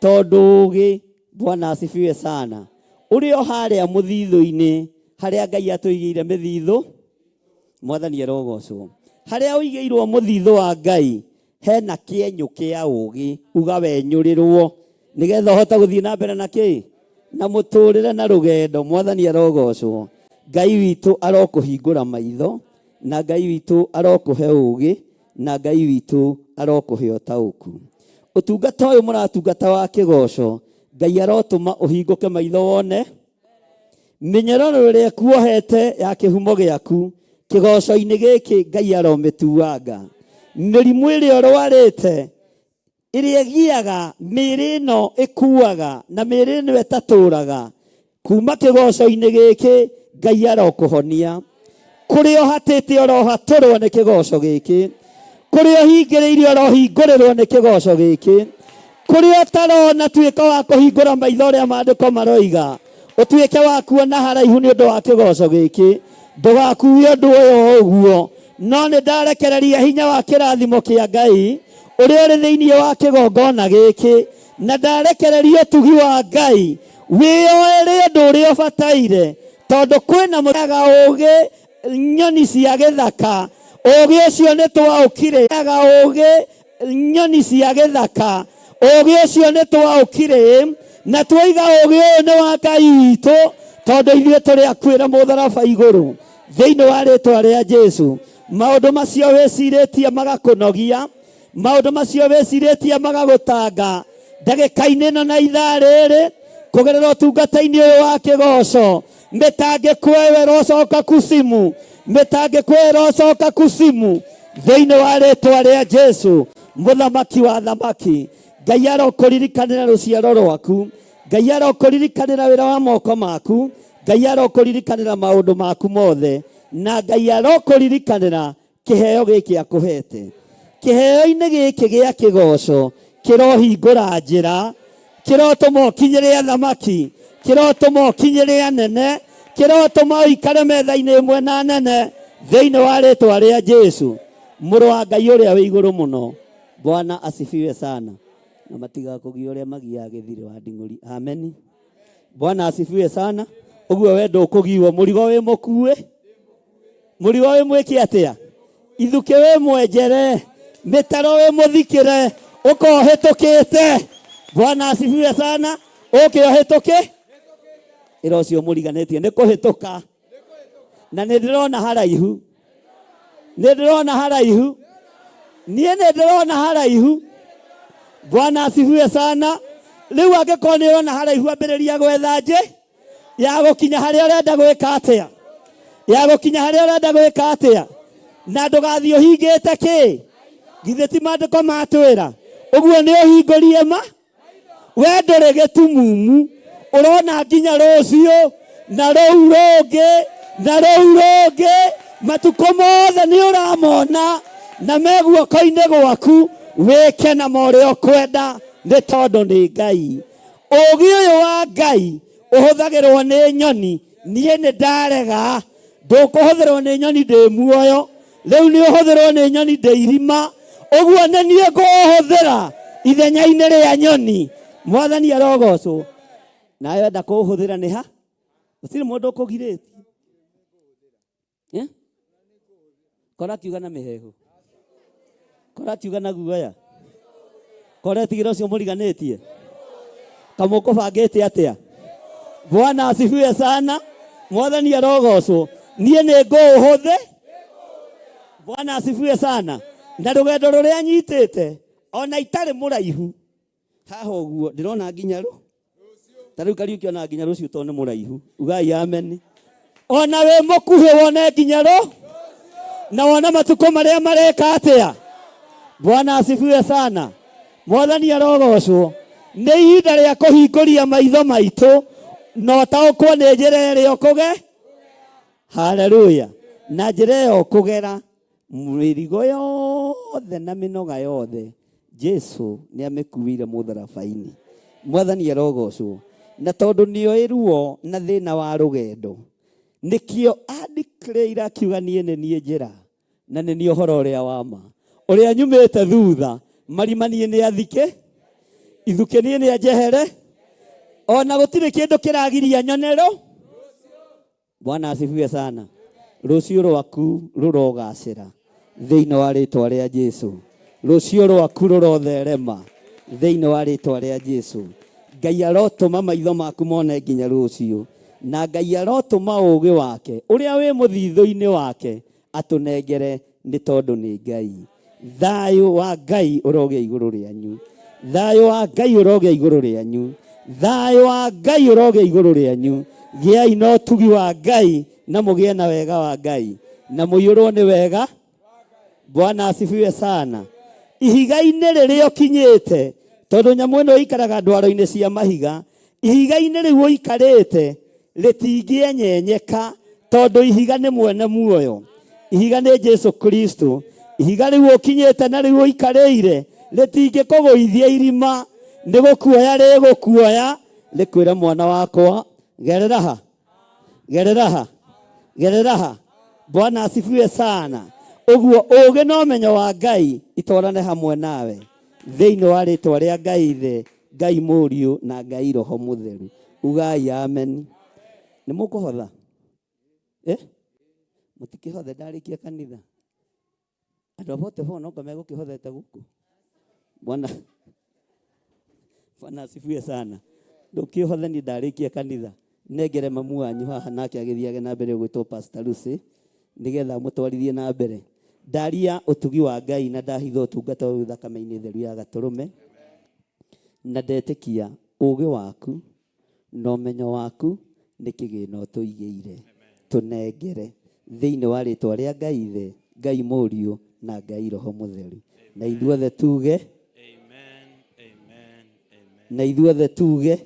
Tondũ ũgĩ, Bwana asifiwe sana, ũrĩ o harĩa mũthithũ-inĩ, harĩa Ngai atũigĩire mĩthithũ, Mwathani arogocwo. Harĩa ũigĩirwo mũthithũ wa Ngai, hena kĩenyũ kĩa ũgĩ, uga wenyũrĩrwo, nĩgetha ũhote gũthiĩ na mbere na kĩ? Na mũtũrĩre na rũgendo. Mwathani arogocwo. Ngai witũ arokũhingũra maitho, na Ngai witũ arokũhe ũgĩ, na Ngai witũ arokũhe ũtaũku. Ũtungata ũyũ mũratungata wa kĩgoco, Ngai arotũma ũhingũke maitho wone mĩnyororo ĩrĩa ĩkuohete ya kĩhumo gĩaku. Kĩgoco-inĩ gĩkĩ Ngai aromĩtuanga. Mĩrimũ ĩrĩa ũrwarĩte, ĩrĩa ĩgiaga mĩĩrĩ ĩno ĩkuaga na mĩĩrĩ ĩno ĩtatũraga, kuma kĩgoco-inĩ gĩkĩ Ngai arokũhonia. Kũrĩa ũhatĩte orohatũrwo nĩ kĩgoco gĩkĩ, kũrĩa ũhingĩrĩirio orohingũrĩrwo nĩ kĩgoco gĩkĩ, kũrĩa ũtarona tuĩka wa kũhingũra maitho ũrĩa maandĩko maroiga, ũtuĩke wa kuona haraihu nĩ ũndũ wa kĩgoco gĩkĩ. Ndũgakuue ũndũ ũyũ ũguo, no nĩ ndarekereria hinya wa kĩrathimo kĩa Ngai ũrĩa ũrĩ thĩinĩ wa kĩgongona gĩkĩ, na ndarekereria ũtugi wa Ngai wĩyoere ũndũ ũrĩa ũbataire, tondũ kwĩna mũtaga ũgĩ nyoni cia gĩthaka. Ũgĩ ũcio nĩ twaũkire, ũgĩ nyoni cia gĩthaka, ũgĩ ũcio nĩ twaũkire, na twoiga ũgĩ ũyũ nĩ wa Ngai witũ, tondũ ithuĩ tũrĩ akuĩra mũtharaba igũrũ thĩinĩ wa rĩĩtwa rĩa Jesũ. Maũndũ macio wĩcirĩtie magakũnogia, maũndũ macio wĩcirĩtie magagũtanga ndagĩka-inĩ ĩno na ithaa rĩrĩ, kũgerera ũtungata-inĩ ũyũ wa kĩgoco. Mĩtangĩko ĩyo ĩrocoka kusimu, mĩtangĩko ĩyo ĩrocoka kusimu thĩinĩ wa rĩĩtwa rĩa Jesũ, mũthamaki wa thamaki. Ngai arokũririkanĩra rũciaro rwaku, Ngai arokũririkanĩra wĩra wa moko maku, Ngai arokũririkanĩra maũndũ maku mothe, na Ngai arokũririkanĩra kĩheo gĩkĩ akũhete. Kĩheo-inĩ gĩkĩ gĩa kĩgoco kĩrohingũra njĩra, kĩrotũma ũkinyĩre thamaki, kĩrotũma ũkinyĩre anene, kĩrotũma ũikare metha-inĩ ĩmwe na anene thĩinĩ wa rĩĩtwa rĩa Jesũ, mũrũ wa Ngai ũrĩa wĩ igũrũ mũno. Bwana asifiwe sana. Na matigakũgia ũrĩa magiaga gĩthirĩ wa nding'ũri. Amen. Bwana asifiwe sana. Ũguo we ndũkũgiwo, mũrigo wĩ mũkuĩ, mũrigo wĩ mwĩke atĩa, ithuke wĩ mwenjere, mĩtaro wĩ mũthikĩre, ũkohĩtũkĩte. Bwana asifiwe sana. Ũkĩohĩtũke ĩra ũcio mũriganĩtie nĩ kũhĩtũka, na nĩ ndĩrona haraihu, nĩ ndĩrona haraihu, niĩ nĩ ndĩrona haraihu. Bwana asifiwe sana. Rĩu angĩkorwo nĩ ũrona haraihu, ambĩrĩria gwetha njĩ ya gũkinya harĩa ũrenda gwĩka atĩa, ya gũkinya harĩa ũrenda gwĩka atĩa, na ndũgathiĩ ũhingĩte kĩ? Githĩ ti maandĩko matwĩra? Ũguo nĩ ũhingũrie ma, we ndũrĩ gĩtumumu, ũrona nginya rũciũ na rũu rũngĩ na rũu rũngĩ, matukũ mothe nĩ ũramona na me guoko-inĩ gwaku. Wĩke na morĩa ũkwenda, nĩ tondũ nĩ Ngai. Ũgĩ ũyũ wa Ngai ũhũthagĩrwo nĩ nyoni, niĩ nĩ ndarega. Ndũkũhũthĩrwo nĩ nyoni ndĩ muoyo, rĩu nĩ ũhũthĩrwo nĩ nyoni ndĩ irima, ũguo nĩ niĩ ngũhũthĩra ithenya-inĩ rĩa nyoni. Mwathani arogocwo. Nawe wenda kũũhũthĩra nĩ ha? Gũtirĩ mũndũ ũkũgirĩtie. Kora kiuga na mĩhehu, kora kiuga na guoya, kora tigĩra ũcio mũriganĩtie, kamũkũbangĩte atĩa? Bwana asifiwe sana. Mwathani arogocwo. Niĩ nĩ ngũũhũthĩ. Bwana asifiwe sana. Na rũgendo rũrĩa nyitĩte ona itarĩ mũraihu, haha ũguo ndĩrona nginya rũ, ta rĩu Kariuki ona nginya rũciũ tondũ nĩ mũraihu. Ugai amen. Ona wĩ mũkuhĩ wone nginya rũ, na wona matukũ marĩa mareka atĩa. Bwana asifiwe sana. Mwathani arogocwo. Nĩ ihinda rĩa kũhingũria maitho maitũ, no taũkwo nĩ njĩra ĩrĩa ũkũge. Haleluya. Na njĩra ĩyo ũkũgera mĩrigo yothe na mĩnoga yothe, Jesũ nĩ amĩkuire mũtharaba-inĩ. Mwathani arogocwo. Na tondũ nĩoĩ ruo na thĩna wa rũgendo, nĩkĩo andĩkĩrĩire akiuga niĩ nĩ niĩ njĩra na nĩ nĩ ũhoro ũrĩa wa ma. Ũrĩa nyumĩte thutha marimanie nĩ athike, ithukenie nĩ anjehere, ona gũtirĩ kĩndũ kĩragiria nyonero. Bwana asifiwe sana. Rũciũ rwaku rũrogacĩra thĩinĩ wa rĩĩtwa rĩa Jesũ. Rũciũ rwaku rũrotherema thĩinĩ wa rĩĩtwa rĩa Jesũ. Ngai arotũma maitho maku mone nginya rũciũ, na Ngai arotũma ũũgĩ wake ũrĩa wĩ mũthithũ-inĩ wake atũnengere, nĩ tondũ nĩ Ngai. Thayũ wa Ngai ũrogĩa igũrũ rĩanyu. Thayũ wa Ngai ũrogĩa igũrũ rĩanyu. Thayũ wa Ngai ũrogĩa igũrũ rĩanyu. Gĩai na ũtugi wa Ngai na mũgĩe na wega wa Ngai na mũiyũrwo nĩ wega. Bwana asifiwe sana. Ihiga-inĩ rĩrĩa ũkinyĩte, tondũ nyamũ ĩno ikaraga ndwaro-inĩ cia mahiga, ihiga-inĩ rĩu ũikarĩte rĩtingĩenyenyeka, tondũ ihiga nĩ mwene muoyo. Ihiga nĩ Jesũ Kristo. Ihiga rĩu ũkinyĩte na rĩu ũikarĩire rĩtingĩkũgũithia irima, nĩ gũkuoya rĩgũkuoya, rĩkwĩre mwana wakwa gerera ha, gerera ha, gerera ha. Bwana asifiwe sana. Ũguo ũũgĩ na ũmenyo wa Ngai itwarane hamwe nawe thĩinĩ wa rĩĩtwa rĩa Ngai Ithe, Ngai Mũriũ na Ngai Roho Mũtheru. Ugai amen. Nĩ mũkũhotha? Mũtikĩhothe ndarĩkia kanitha? Andũ abote ho no kama gũkĩhothete gũkũ. Bwana asifiwe sana. Ndũkĩhothe ni ndarĩkia kanitha. Negere mamu wanyu haha nake agĩthiage na mbere gwĩtwo Pastor Lucy, nigetha mũtwarithie na mbere ndaria ũtugi wa Ngai na ndahitha ũtungata ũyũ thakame-inĩ theru ya Gatũrũme, na ndetĩkia ũũgĩ waku na ũmenyo waku nĩ kĩgĩna ũtũigĩire. Tũnengere thĩinĩ wa rĩĩtwa rĩa Ngai Ithe, Ngai Mũriũ na Ngai Roho Mũtheru. Na ithuothe tuge amen, amen, amen. Na ithuothe tuge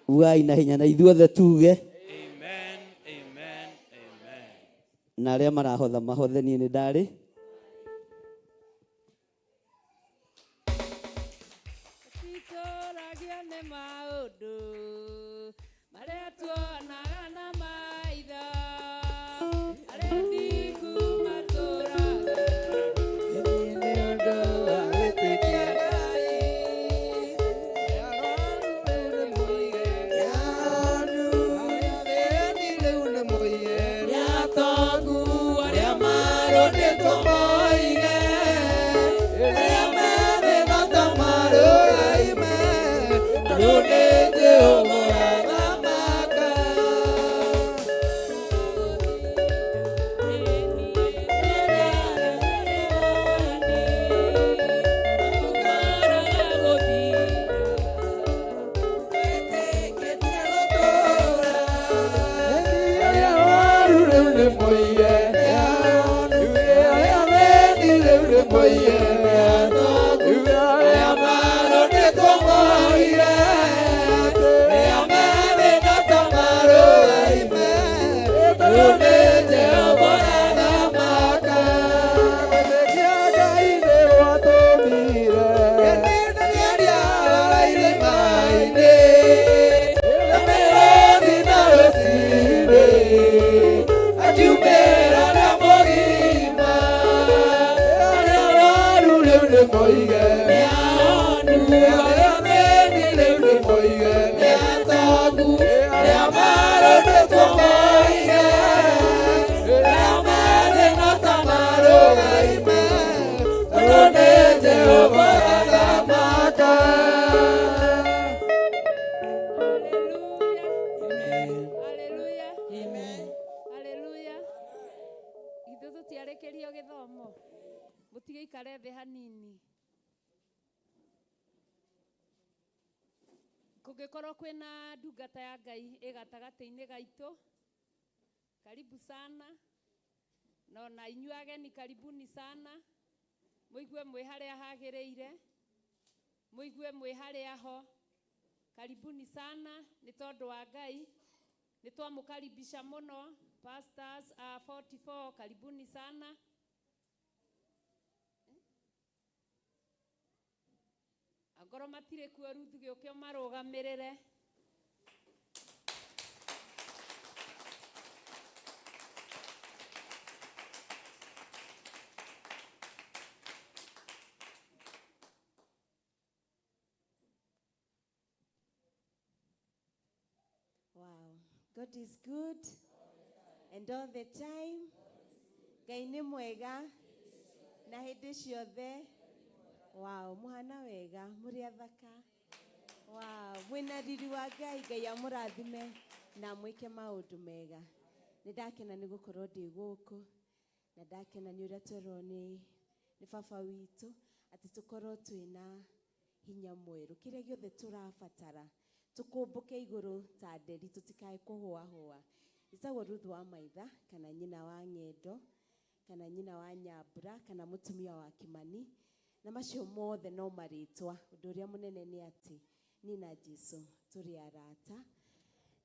ugai na hinya, na ithuothe tuge amen, amen, amen. Na arĩa marahotha mahothe niĩ nĩ ndarĩ.
Tũtũragia nĩ maũndũ marĩa tuonaga na maitho, arĩa thingu matũraga nĩ ũndũ wa gwĩtĩkia kũngĩkorwo kwĩna ndungata ya Ngai ĩgatagatĩ-inĩ gaitũ, karibu sana. No na inyuĩ ageni karibuni sana. Mũigue mwĩ harĩa hagĩrĩire, mũigue mwĩ harĩa ho. Karibuni sana nĩ tondũ wa Ngai. Nĩ twamũkaribisha mũno. Pastors 44 karibuni sana. Angorwo matirĩ kuo rĩu tũgĩũke marũgamĩrĩre.
God is good and all the time. Ngai nĩ mwega na hĩndĩ ciothe. Wow, muhana wega, muri athaka. Wow, mwina riri wa Ngai, Ngai amũrathime na mwĩke maũndũ mega. Nĩndakena nĩ gũkorwo ndĩ gũkũ na ndakena nĩ ũrĩa twerwo nĩ baba witũ atĩ tũkorwo twĩna hinya mwerũ. Kĩrĩa gĩothe tũrabatara tũkũmbũke igũrũ ta nderi, tũtikae kũhũahũa. Ĩtagwo Ruth wa Maitha kana nyina wa Ng'endo kana nyina wa Nyambura kana mũtumia wa Kimani, na macio mothe no marĩtwa. Ũndũ ũrĩa mũnene nĩ atĩ niĩ na Jesũ tũrĩ arata.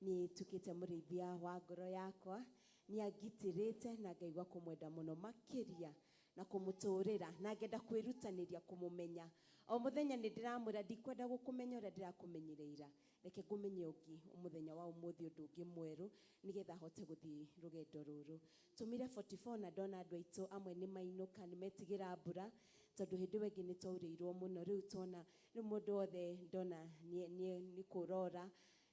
Niĩ tukĩte mũrĩithia wa ngoro yakwa, nĩ angitĩrĩte na ngaigua kũmwenda mũno makĩria na kũmũtũũrĩra na ngenda kwĩrutanĩria kũmũmenya. O mũthenya nĩ ndĩramwĩra ndikwenda gũkũmenya ũrĩa ndĩrakũmenyereira, reke ngũmenye ũngĩ mũthenya wa ũmũthĩ ũndũ ũngĩ mwerũ nĩgetha hote gũthiĩ rũgendo rũrũ. Tũmire 44 na ndona andũ aitũ amwe nĩ mainũka nĩ metigĩra mbura tondũ hĩndĩ ĩyo ĩngĩ nĩ twaurĩirwo mũno. Rĩu tuona rĩu mũndũ wothe ndona nĩ kũrora,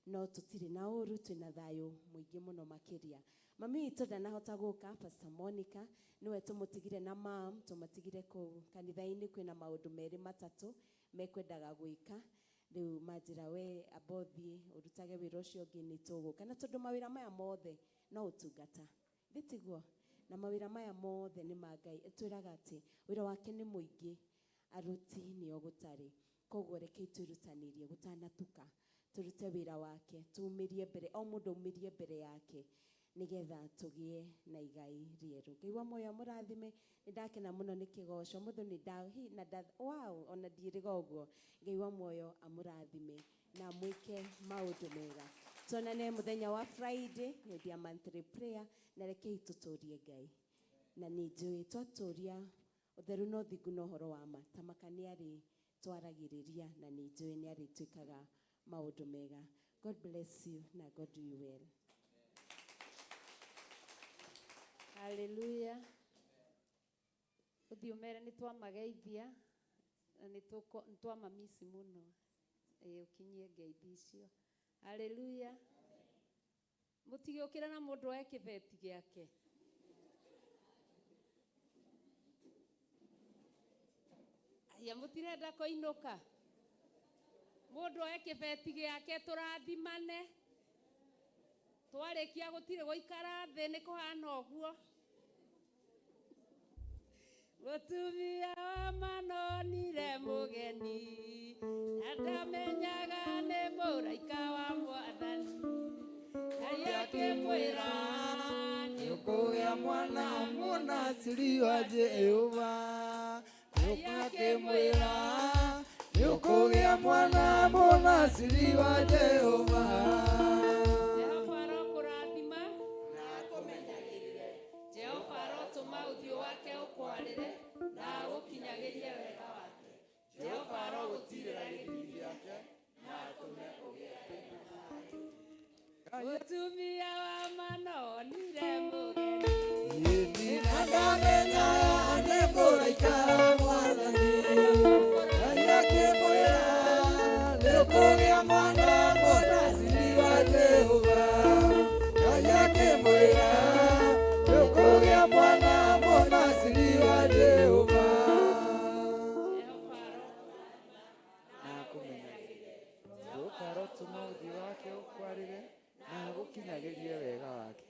no tũtirĩ na ũru, twĩna thayũ mũingĩ mũno makĩria. Mami witũ ndanahota gũka, Pastor Monica niwe tũmũtigire na mam, tũmatigire kũu kanitha-inĩ. Kwĩna maũndũ merĩ matatũ mekwendaga gwĩka. Rĩu manjĩra we abothi ũrutage wĩra ũcio ũngĩ nĩ tũgũka, na tondũ mawĩra maya mothe no ũtungata thitiguo, na mawĩra maya mothe nĩ ma Ngai. Twĩraga atĩ wĩra wake nĩ mũingĩ, aruti nĩo gũtarĩ. Koguo rekei twĩrutanĩrie gũtanatuka, turute wĩra wake, tuumĩrie mbere, o mũndũ umĩrie mbere yake nigetha tũgĩe na igai rĩerũ. Ngai wa muoyo amũrathime. Nĩndakena mũno nĩ kĩgoco mũthũ nĩ ndahi na wow, ona ndirĩga ũguo. Ngai wa muoyo amũrathime na mwĩke maũndũ mega. Tuonane mũthenya wa Friday hĩndĩ ya monthly prayer, na rekei tũtũrie Ngai. Na nĩ njũĩ twatũria ũtheru no thingu no ũhoro wa ma, ta makaniarĩ twaragĩrĩria, na nĩ njũĩ nĩ arĩtuĩkaga maũndũ mega. God bless you na God do you well.
Hallelujah. Uthiumere nĩ twamageithia na nĩ twamamisi mũno. Ukinyie ngeithi icio. Hallelujah. Mũtigĩũkĩra na mũndũ oe kĩbeti gĩake. Aya mũtirenda kũinũka. Mũndũ oe kĩbeti gĩake tũrathimane. Twarĩkia gũtirĩ gũikara thĩ nĩ kũhana ũguo. Mũtumia wa manonire mũgeni na ndamenyaga nĩ mũraika wa Mwathani. Ngai akĩmwĩra
nĩũkũgĩa mwana mũnaciri wa Jehova. Ngai akĩmwĩra nĩũkũgĩa mwana mũnaciri wa Jehova.
Jehova arokũrathima na akũmenyagĩrĩre. Jehova arotũma ũthiũ wake ũkwarĩre na agũkinyagĩrie wega wake. Jehova arogũtirĩra gĩthithi gĩake na atũme ũgĩe na thayũ. Mũtumia wa manonire mũgeni
na ndamenyaga nĩ mũraika wa Mwathani. Ngai akĩmwĩra nĩũkũgĩa mwana mũnaciri wa Jehova. Ngai akĩmwĩra nĩũkũgĩa mwana mũnaciri wa Jehova. Na akũmenyagĩrĩre. Jehova arotũma ũthiũ wake ũkwarĩre na agũkinyagĩrie wega wake.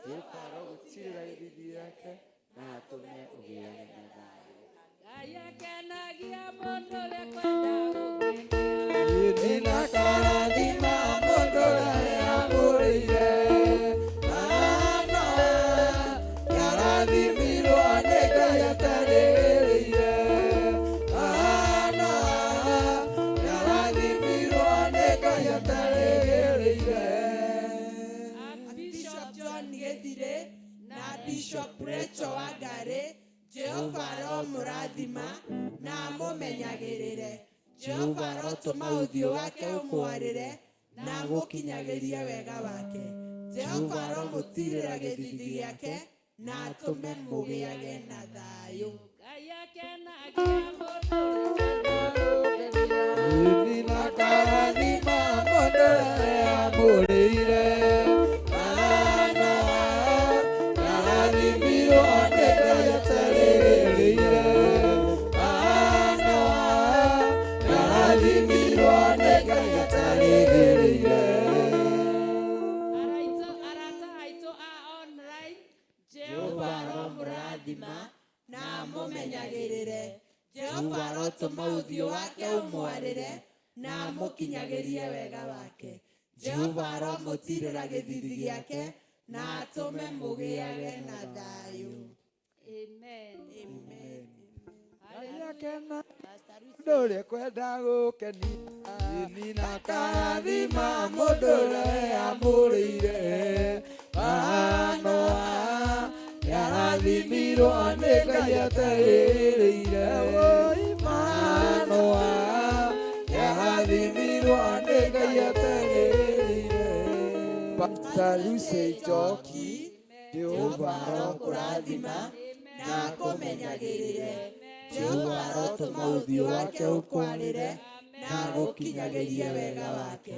Jehova arogũtirĩra gĩthithi gĩake na atũme ũgĩe na thayũ.
Ngai akenagia mũndũ ũrĩa kwenda gũkenia.
Nĩnakarathima mũndũ ũrĩa amũrĩire. Yarathimirwo nĩ Ngai atarĩrĩire. Yarathimirwo nĩ Ngai atarĩrĩire.
Bishop John Gethire na Bishop Rachel Wangari, Jehova aromũrathima na amũmenyagĩrĩre. Jehova arotũma ũthiũ wake ũmwarĩre na agũkinyagĩrie wega wake. Jehova aromũtirĩra gĩthithi gĩake na atũme mũgĩage na thayũ.
Ngai akenagia mũndũ ũrĩa
Nĩnakarathima mũndũ ũrĩa amũrĩire.
Jehova arotũma ũthiũ wake ũmwarĩre na amũkinyagĩrie wega wake. Jehova aromũtirĩra gĩthithi gĩake na atũme mũgĩage na thayũ.
Amen.
Amen.
Ayakena ndũrĩ kwenda gũkenia na karathima mũndũ ũrĩa amũrĩire Manoa yarathimirwo nĩ Ngai aterĩrĩire Manoa yarathimirwo nĩ Ngai aterĩrĩire Pastor Lucy Njoki Jehova arokũrathima
na akũmenyagĩrĩre. Jehova arotũma ũthiũ wake ũkwarĩre na agũkinyagĩrie wega wake.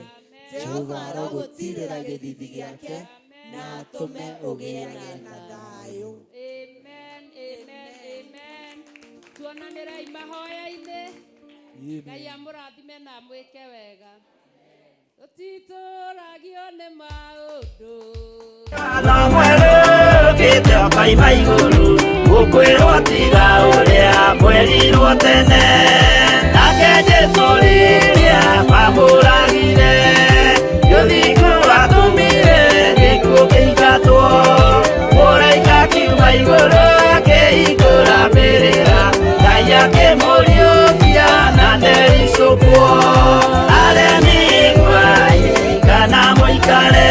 Jehova arogũtirĩra gĩthithi gĩake na atũme ũgĩage na thayũ.
Amen, amen, amen. Tuonanĩrai mahoya-inĩ. Ngai amũrathime na mwĩke wega. Tũtitũragio nĩ maũndũ.
Watho mwerũ ũkĩte ũkaima igũrũ, ũkwĩrwo tiga ũrĩa mwerirwo tene. Nake Jesũ rĩrĩa mamũragire, gĩthiku atũmire gĩkuũ kĩingatwo. Mũraika akiuma igũrũ akĩhingũra mbĩrĩra, Ngai akĩmũriũkia na ndericũkwo. Aremi iguai kana mũikare,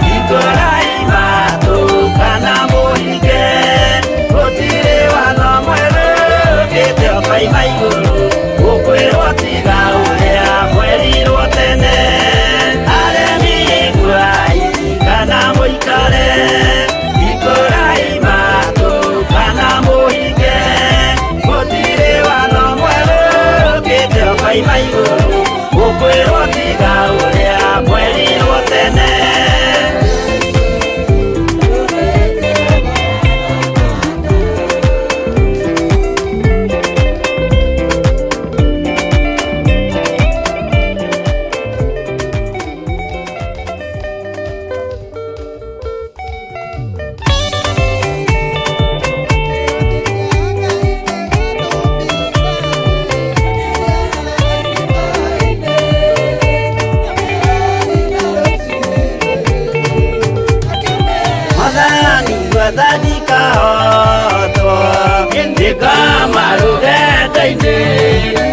hingũrai matũ kana mũhinge. Gũtirĩ watho mwerũ ũkĩte ũkaima igũrũ, ũkwĩrwo tiga ũrĩa mwerirwo tene. Aremi iguai kana mũikare, hingũrai matũ kana mũhinge. Gũtirĩ watho mwerũ ũkĩte ũkaima igũrũ, ũkwĩrwo tiga ũrĩa mwerirwo tene. Wathani kahotwo ndĩkamarũgenda-inĩ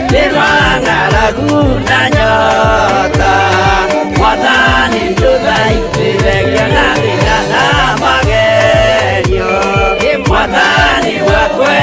ndĩrwang'aragu na nyota. Wathani ndũthaitĩrĩria na thĩna na magerio, Wathani wakwe